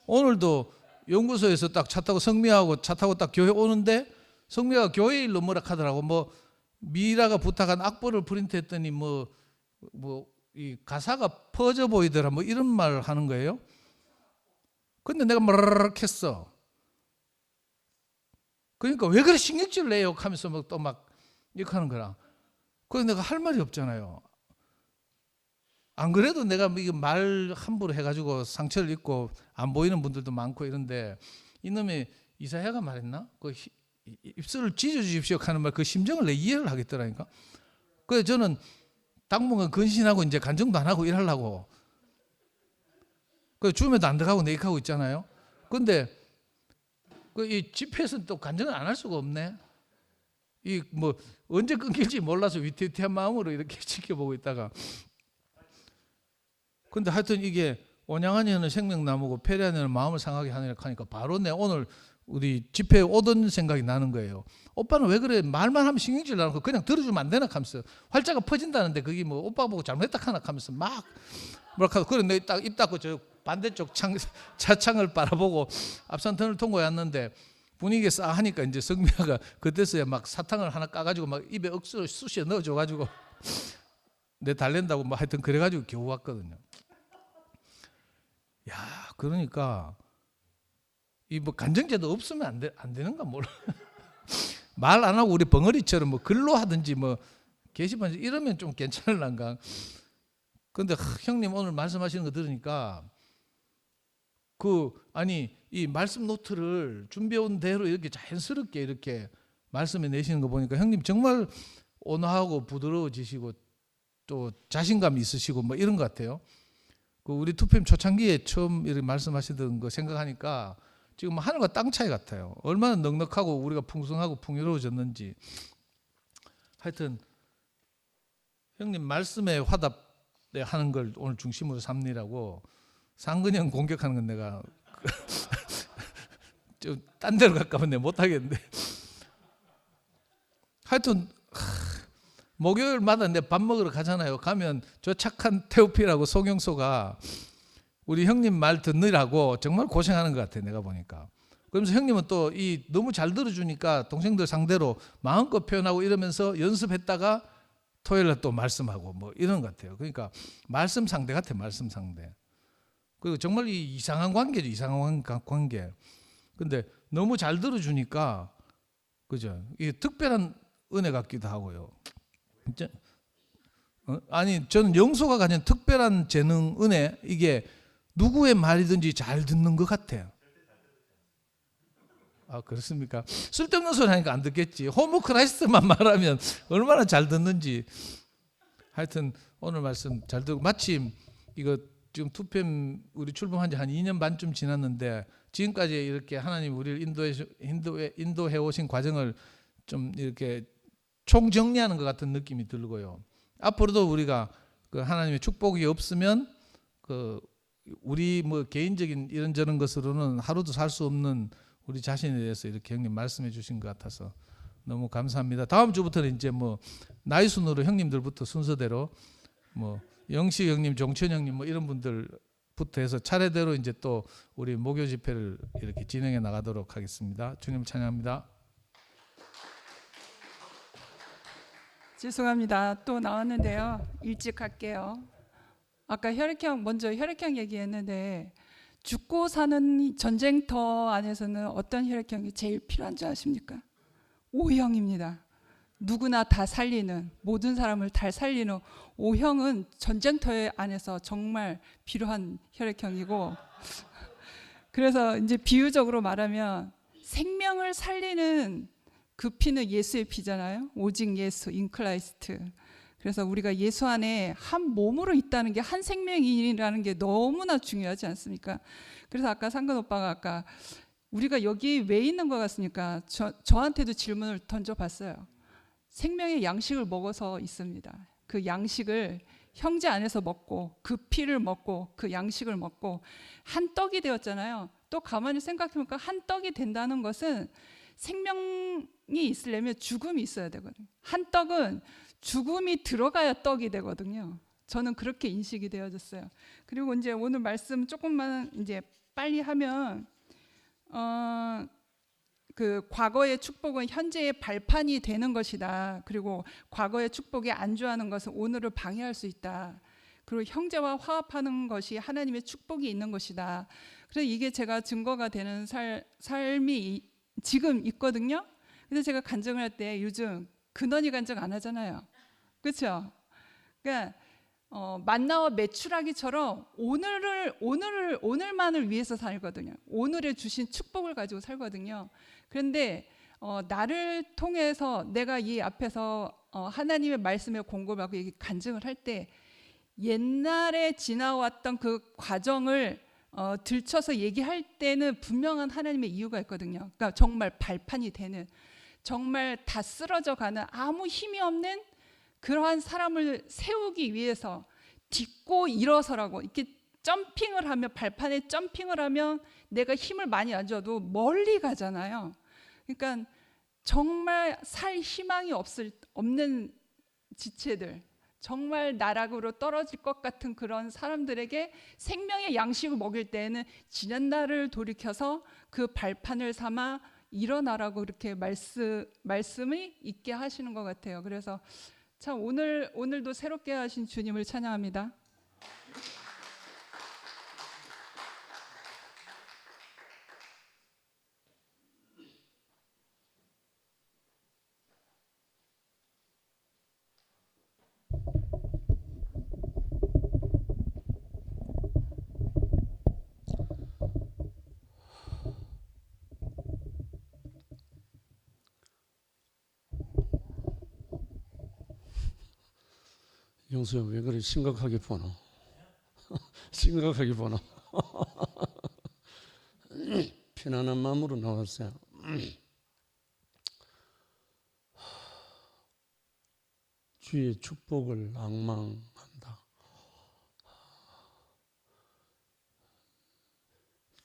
오늘도 연구소에서 딱 차 타고 성미하고 차 타고 딱 교회 오는데 성미가 교회 일로 뭐라 하더라고. 뭐 미라가 부탁한 악보를 프린트했더니 뭐 이 가사가 퍼져 보이더라 뭐 이런 말 하는 거예요. 근데 내가 뭐라락 했어. 그러니까 왜 그래 신경질을 내요 하면서 또 막 이렇게 하는 거라. 그래서 내가 할 말이 없잖아요. 안 그래도 내가 이거 말 함부로 해가지고 상처를 입고 안 보이는 분들도 많고 이런데 이놈의 이사야가 말했나? 그 입술을 찢어주십시오 하는 말 그 심정을 내 이해를 하겠더라니까. 그래서 저는 당분간 근신하고 이제 간증도 안 하고 일하려고. 그 주님에도 안 들어가고 내익하고 있잖아요. 근데 그 이 집회에서는 또 간증을 안 할 수가 없네. 이 뭐 언제 끊길지 몰라서 위태위태한 마음으로 이렇게 지켜보고 있다가 근데 하여튼 이게 온양한 혀는 생명나무고 패리한 혀는 마음을 상하게 하니까 바로 내 오늘 우리 집회에 오던 생각이 나는 거예요. 오빠는 왜 그래 말만 하면 신경질 나고 그냥 들어주면 안 되나 하면서 활자가 퍼진다는데 그게 뭐 오빠 보고 잘못했다 하나 하면서 막 뭐랄까 그래 내가 딱 입 닫고 저 반대쪽 차창을 바라보고 앞선 터널 통과했는데 분위기가 싸하니까 이제 성미아가 그때서야 막 사탕을 하나 까가지고 막 입에 억수로 쑤셔 넣어줘가지고 내 달랜다고 뭐 하여튼 그래가지고 겨우 왔거든요. 야, 그러니까 이 뭐 간정제도 없으면 안 되는가 몰라. 말 안 하고 우리 벙어리처럼 뭐 글로 하든지 뭐 게시판 이러면 좀 괜찮을란가. 근데 형님 오늘 말씀하시는 거 들으니까 아니 이 말씀 노트를 준비해온 대로 이렇게 자연스럽게 이렇게 말씀해 내시는 거 보니까 형님 정말 온화하고 부드러워지시고 또 자신감 있으시고 뭐 이런 것 같아요. 그 우리 투팸 초창기에 처음 이렇게 말씀하시던 거 생각하니까 지금 하늘과 땅 차이 같아요. 얼마나 넉넉하고 우리가 풍성하고 풍요로워졌는지. 하여튼 형님 말씀에 화답하는 걸 오늘 중심으로 삼느라고 상근형 공격하는 건 내가 좀 딴 데로 가까면 내가 못하겠는데. 하여튼 목요일마다 내 밥 먹으러 가잖아요. 가면 저 착한 태우피라고 송영소가 우리 형님 말 듣느라고 정말 고생하는 것 같아 내가 보니까. 그러면서 형님은 또 이 너무 잘 들어주니까 동생들 상대로 마음껏 표현하고 이러면서 연습했다가 토요일에 또 말씀하고 뭐 이런 것 같아요. 그러니까 말씀 상대 같아, 말씀 상대. 그리고 정말 이 이상한 관계죠, 이상한 관계. 근데 너무 잘 들어주니까 그죠? 이게 특별한 은혜 같기도 하고요. 진짜 아니 저는 영소가 가진 특별한 재능, 은혜, 이게 누구의 말이든지 잘 듣는 것 같아요. 아, 그렇습니까? 쓸데없는 소리 하니까 안 듣겠지. 호모 크라이스트만 말하면 얼마나 잘 듣는지. 하여튼 오늘 말씀 잘 듣고 마침 이거 지금 투팸 우리 출범한 지 한 2년 반쯤 지났는데 지금까지 이렇게 하나님 우리를 인도해 오신 과정을 좀 이렇게 총정리하는 것 같은 느낌이 들고요. 앞으로도 우리가 그 하나님의 축복이 없으면 그 우리 뭐 개인적인 이런저런 것으로는 하루도 살 수 없는 우리 자신에 대해서 이렇게 형님 말씀해 주신 것 같아서 너무 감사합니다. 다음 주부터는 이제 뭐 나이 순으로 형님들부터 순서대로 뭐 영식 형님, 종천 형님 뭐 이런 분들부터 해서 차례대로 이제 또 우리 목요 집회를 이렇게 진행해 나가도록 하겠습니다. 주님을 찬양합니다. 죄송합니다. 또 나왔는데요. 일찍 할게요. 아까 먼저 혈액형 얘기했는데 죽고 사는 전쟁터 안에서는 어떤 혈액형이 제일 필요한 줄 아십니까? O형입니다. 누구나 다 살리는, 모든 사람을 다 살리는 O형은 전쟁터 안에서 정말 필요한 혈액형이고, 그래서 이제 비유적으로 말하면 생명을 살리는 그 피는 예수의 피잖아요. 오직 예수, 인크라이스트. 그래서 우리가 예수 안에 한 몸으로 있다는 게, 한 생명이라는 게 너무나 중요하지 않습니까? 그래서 아까 상근 오빠가 아까 우리가 여기 왜 있는 것 같습니까? 저한테도 질문을 던져봤어요. 생명의 양식을 먹어서 있습니다. 그 양식을 형제 안에서 먹고 그 피를 먹고 그 양식을 먹고 한 떡이 되었잖아요. 또 가만히 생각해보니까 한 떡이 된다는 것은 생명이 있으려면 죽음이 있어야 되거든요. 한 떡은 죽음이 들어가야 떡이 되거든요. 저는 그렇게 인식이 되어졌어요. 그리고 이제 오늘 말씀 조금만 이제 빨리 하면 그 과거의 축복은 현재의 발판이 되는 것이다. 그리고 과거의 축복에 안주하는 것은 오늘을 방해할 수 있다. 그리고 형제와 화합하는 것이 하나님의 축복이 있는 것이다. 그래서 이게 제가 증거가 되는 삶이 지금 있거든요. 근데 제가 간증을 할 때 요즘 근원이 간증 안 하잖아요. 그렇죠? 그러니까 만나와 매출하기처럼 오늘만을 위해서 살거든요. 오늘에 주신 축복을 가지고 살거든요. 그런데 나를 통해서 내가 이 앞에서 하나님의 말씀에 공급하고 간증을 할 때 옛날에 지나왔던 그 과정을 들춰서 얘기할 때는 분명한 하나님의 이유가 있거든요. 그러니까 정말 발판이 되는, 정말 다 쓰러져 가는 아무 힘이 없는 그러한 사람을 세우기 위해서 딛고 일어서라고, 이렇게 점핑을 하면, 발판에 점핑을 하면 내가 힘을 많이 안 줘도 멀리 가잖아요. 그러니까 정말 살 희망이 없는 지체들, 정말 나락으로 떨어질 것 같은 그런 사람들에게 생명의 양식을 먹일 때에는 지난 날을 돌이켜서 그 발판을 삼아 일어나라고 그렇게 말씀이 있게 하시는 것 같아요. 그래서 참 오늘도 새롭게 하신 주님을 찬양합니다. 영수야, 왜 그래 심각하게 보노? 심각하게 보노? 편안한 마음으로 나왔어요. 주의 축복을 앙망한다.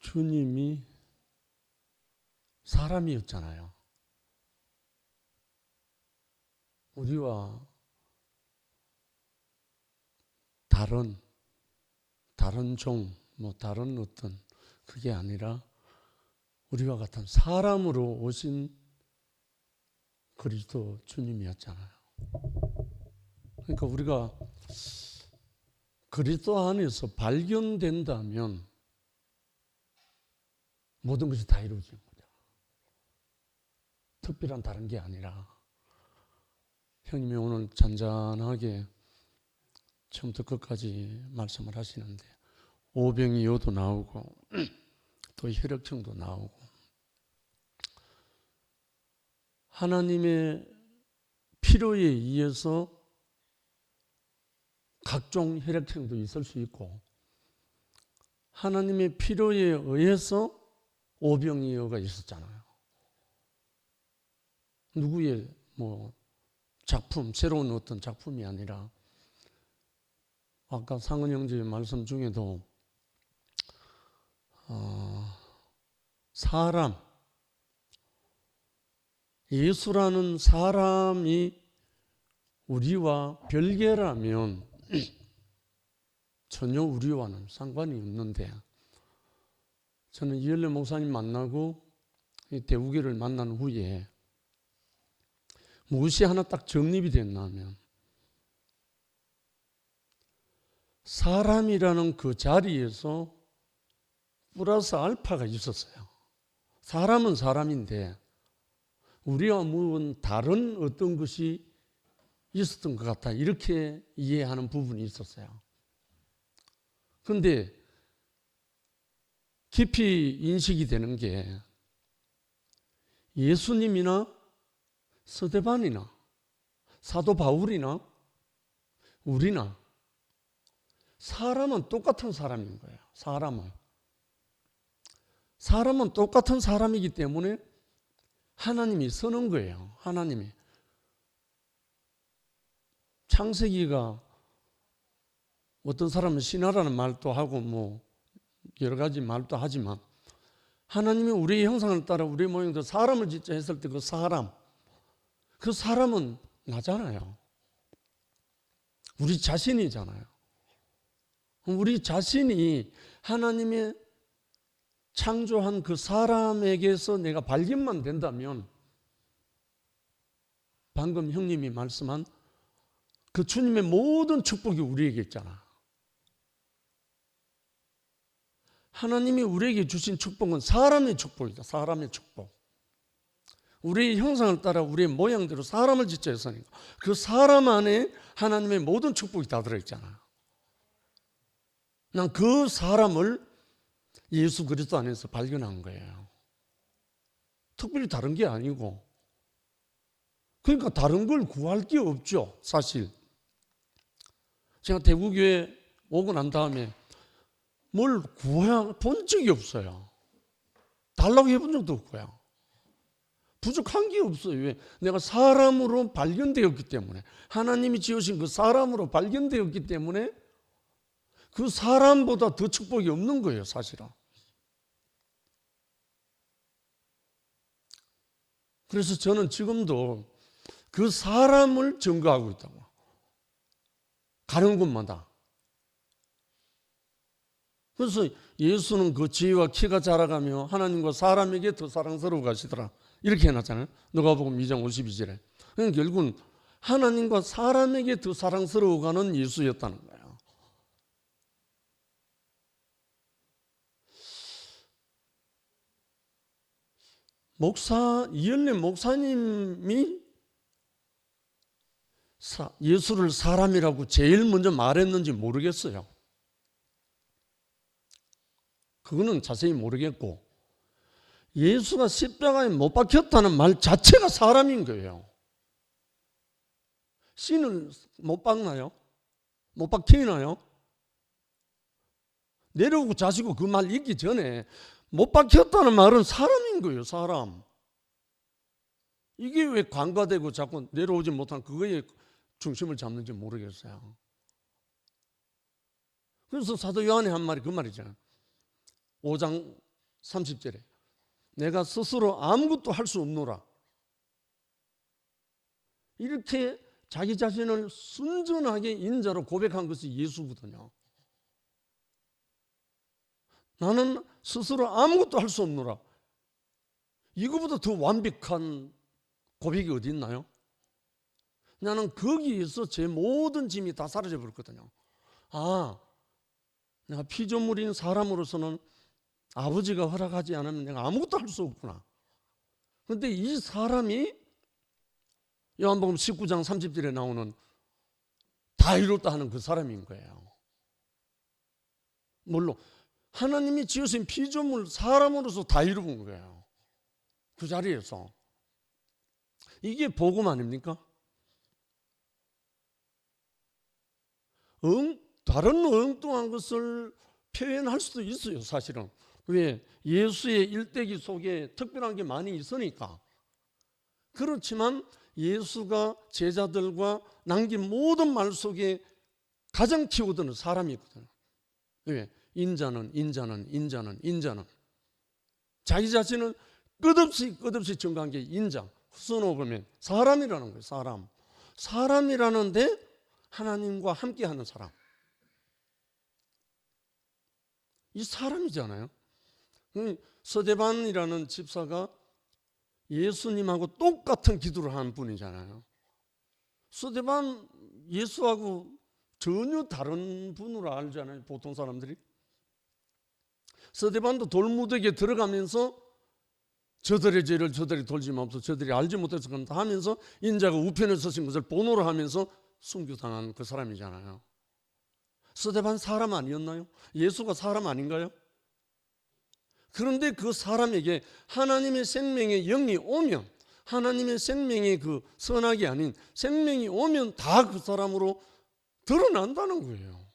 주님이 사람이었잖아요. 우리와 다른 종, 다른 어떤 그게 아니라 우리와 같은 사람으로 오신 그리스도 주님이었잖아요. 그러니까 우리가 그리스도 안에서 발견된다면 모든 것이 다 이루어지는 거죠. 특별한 다른 게 아니라 형님이 오늘 잔잔하게 처음부터 끝까지 말씀을 하시는데 오병이어도 나오고 또 혈액청도 나오고 하나님의 필요에 의해서 각종 혈액청도 있을 수 있고 하나님의 필요에 의해서 오병이어가 있었잖아요. 누구의 작품, 새로운 어떤 작품이 아니라 아까 상은 형제의 말씀 중에도 사람, 예수라는 사람이 우리와 별개라면 전혀 우리와는 상관이 없는데 저는 이열래 목사님 만나고 대우기를 만난 후에 무엇이 하나 딱 정립이 됐냐면 사람이라는 그 자리에서 플러스 알파가 있었어요. 사람은 사람인데 우리와 무슨 다른 어떤 것이 있었던 것 같아 이렇게 이해하는 부분이 있었어요. 그런데 깊이 인식이 되는 게 예수님이나 스데반이나 사도 바울이나 우리나 사람은 똑같은 사람인 거예요. 사람은 똑같은 사람이기 때문에 하나님이 쓰는 거예요. 하나님이 창세기가 어떤 사람은 신하라는 말도 하고 여러 가지 말도 하지만 하나님이 우리의 형상을 따라 우리의 모양대로 사람을 짓자 했을 때 그 사람은 나잖아요. 우리 자신이잖아요. 우리 자신이 하나님의 창조한 그 사람에게서 내가 발견만 된다면 방금 형님이 말씀한 그 주님의 모든 축복이 우리에게 있잖아. 하나님이 우리에게 주신 축복은 사람의 축복이다. 사람의 축복. 우리의 형상을 따라 우리의 모양대로 사람을 짓자 했으니까 그 사람 안에 하나님의 모든 축복이 다 들어있잖아. 난 그 사람을 예수 그리스도 안에서 발견한 거예요. 특별히 다른 게 아니고 그러니까 다른 걸 구할 게 없죠. 사실 제가 대구교회 오고 난 다음에 뭘 구해야 본 적이 없어요. 달라고 해본 적도 없고요. 부족한 게 없어요. 왜? 내가 사람으로 발견되었기 때문에 하나님이 지으신 그 사람으로 발견되었기 때문에 그 사람보다 더 축복이 없는 거예요. 사실은. 그래서 저는 지금도 그 사람을 증거하고 있다고. 가는 곳마다. 그래서 예수는 그 지혜와 키가 자라가며 하나님과 사람에게 더 사랑스러워 가시더라. 이렇게 해놨잖아요. 누가복음 2장 52절에. 그러니까 결국은 하나님과 사람에게 더 사랑스러워 가는 예수였다는 거예요. 이연래 목사님이 예수를 사람이라고 제일 먼저 말했는지 모르겠어요. 그거는 자세히 모르겠고, 예수가 십자가에 못 박혔다는 말 자체가 사람인 거예요. 신을 못 박나요? 못 박히나요? 내려오고 자시고 그 말 있기 전에 못 박혔다는 말은 사람인 거예요. 사람. 이게 왜 관과되고 자꾸 내려오지 못한 그거에 중심을 잡는지 모르겠어요. 그래서 사도 요한의 한 말이 그 말이잖아요. 5장 30절에 내가 스스로 아무것도 할 수 없노라. 이렇게 자기 자신을 순전하게 인자로 고백한 것이 예수거든요. 나는 스스로 아무것도 할 수 없노라. 이거보다 더 완벽한 고백이 어디 있나요? 나는 거기에서 제 모든 짐이 다 사라져 버렸거든요. 아, 내가 피조물인 사람으로서는 아버지가 허락하지 않으면 내가 아무것도 할 수 없구나. 그런데 이 사람이 요한복음 19장 30절에 나오는 다 이뤘다 하는 그 사람인 거예요. 물론 하나님이 지으신 피조물 사람으로서 다 이루은 거예요. 그 자리에서. 이게 복음 아닙니까? 다른 엉뚱한 것을 표현할 수도 있어요. 사실은. 왜? 예수의 일대기 속에 특별한 게 많이 있으니까. 그렇지만 예수가 제자들과 남긴 모든 말 속에 가장 키워드는 사람이 있거든요. 왜? 인자는 자기 자신을 끝없이 증거한 게 인자. 써놓 보면 사람이라는 거예요. 사람이라는데 하나님과 함께하는 사람. 이 사람이잖아요. 서대반이라는 집사가 예수님하고 똑같은 기도를 한 분이잖아요. 서대반 예수하고 전혀 다른 분으로 알잖아요. 보통 사람들이. 서대반도 돌무더기에 들어가면서 저들의 죄를 저들이 돌지 마옵소서, 저들이 알지 못해서 그런다 하면서 인자가 우편에 서신 것을 본호로 하면서 순교당한 그 사람이잖아요. 서대반 사람 아니었나요? 예수가 사람 아닌가요? 그런데 그 사람에게 하나님의 생명의 영이 오면, 하나님의 생명의 그 선악이 아닌 생명이 오면 다 그 사람으로 드러난다는 거예요.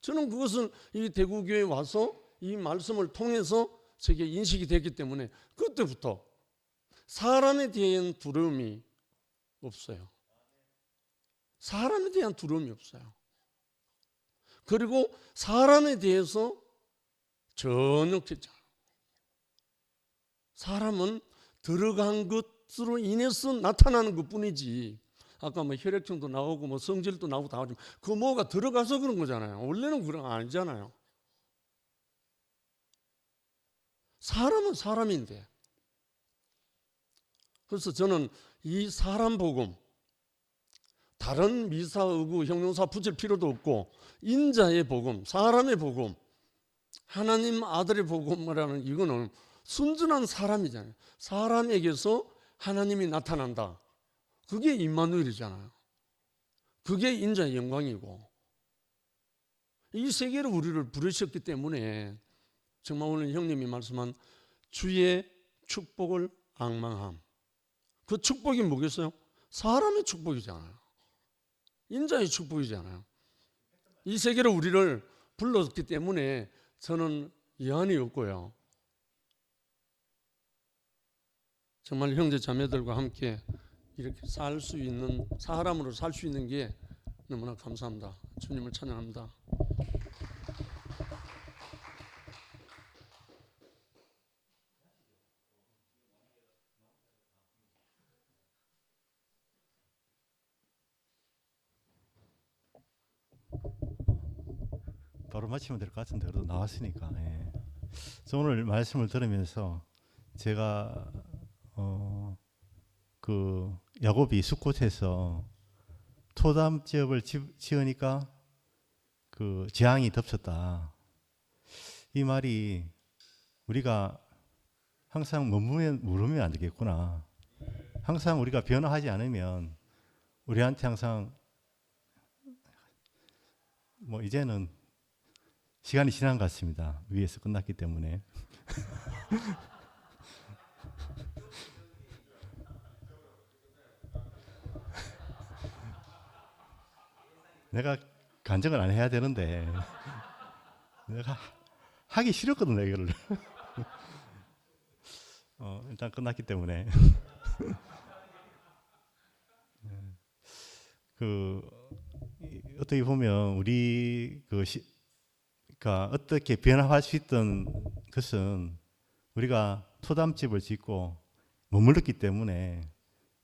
저는 그것을 이 대구교회에 와서 이 말씀을 통해서 제게 인식이 됐기 때문에 그때부터 사람에 대한 두려움이 없어요. 사람에 대한 두려움이 없어요. 그리고 사람에 대해서 전혀 괜찮아요. 사람은 들어간 것으로 인해서 나타나는 것뿐이지, 아까 뭐 혈액형도 나오고 뭐 성질도 나오고 다 나오지만 그 뭐가 들어가서 그런 거잖아요. 원래는 그런 거 아니잖아요. 사람은 사람인데. 그래서 저는 이 사람 복음, 다른 미사, 의구, 형용사 붙일 필요도 없고 인자의 복음, 사람의 복음, 하나님 아들의 복음이라는 이거는 순전한 사람이잖아요. 사람에게서 하나님이 나타난다. 그게 임마누엘이잖아요. 그게 인자의 영광이고, 이 세계로 우리를 부르셨기 때문에 정말 오늘 형님이 말씀한 주의 축복을 앙망함, 그 축복이 뭐겠어요? 사람의 축복이잖아요. 인자의 축복이잖아요. 이 세계로 우리를 불렀기 때문에 저는 여한이 없고요. 정말 형제 자매들과 함께 이렇게 살 수 있는, 사람으로 살 수 있는 게 너무나 감사합니다. 주님을 찬양합니다. 바로 마치면 될 것 같은데 그래도 나왔으니까. 예. 저 오늘 말씀을 들으면서 제가 그 야곱이 숫곳에서 토담집을 지으니까 그 재앙이 덮쳤다. 이 말이 우리가 항상 물으면 안 되겠구나. 항상 우리가 변화하지 않으면 우리한테 항상 뭐 이제는 시간이 지난 것 같습니다. 위에서 끝났기 때문에. 내가 간증을 안 해야 되는데 내가 하기 싫었거든 이거를. 일단 끝났기 때문에 어떻게 보면 우리 그러니까 어떻게 변화할 수 있던 것은 우리가 토담집을 짓고 머물렀기 때문에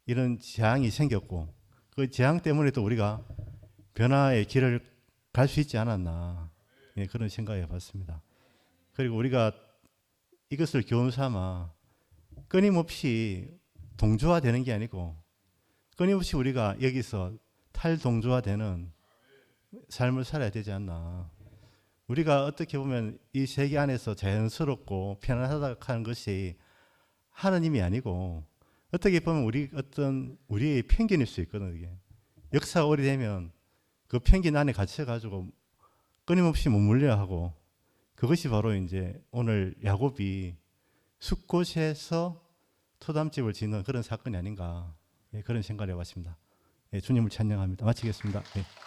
이런 재앙이 생겼고 그 재앙 때문에 또 우리가 변화의 길을 갈 수 있지 않았나, 예, 그런 생각을 해봤습니다. 그리고 우리가 이것을 교훈 삼아 끊임없이 동조화되는 게 아니고 끊임없이 우리가 여기서 탈동조화되는 삶을 살아야 되지 않나. 우리가 어떻게 보면 이 세계 안에서 자연스럽고 편안하다 하는 것이 하나님이 아니고 어떻게 보면 우리의 편견일 수 있거든요. 이게. 역사가 오래되면 그 편견 안에 갇혀가지고 끊임없이 머물려야 하고, 그것이 바로 이제 오늘 야곱이 숫곳에서 토담집을 짓는 그런 사건이 아닌가, 예, 그런 생각을 해봤습니다. 예, 주님을 찬양합니다. 마치겠습니다. 예.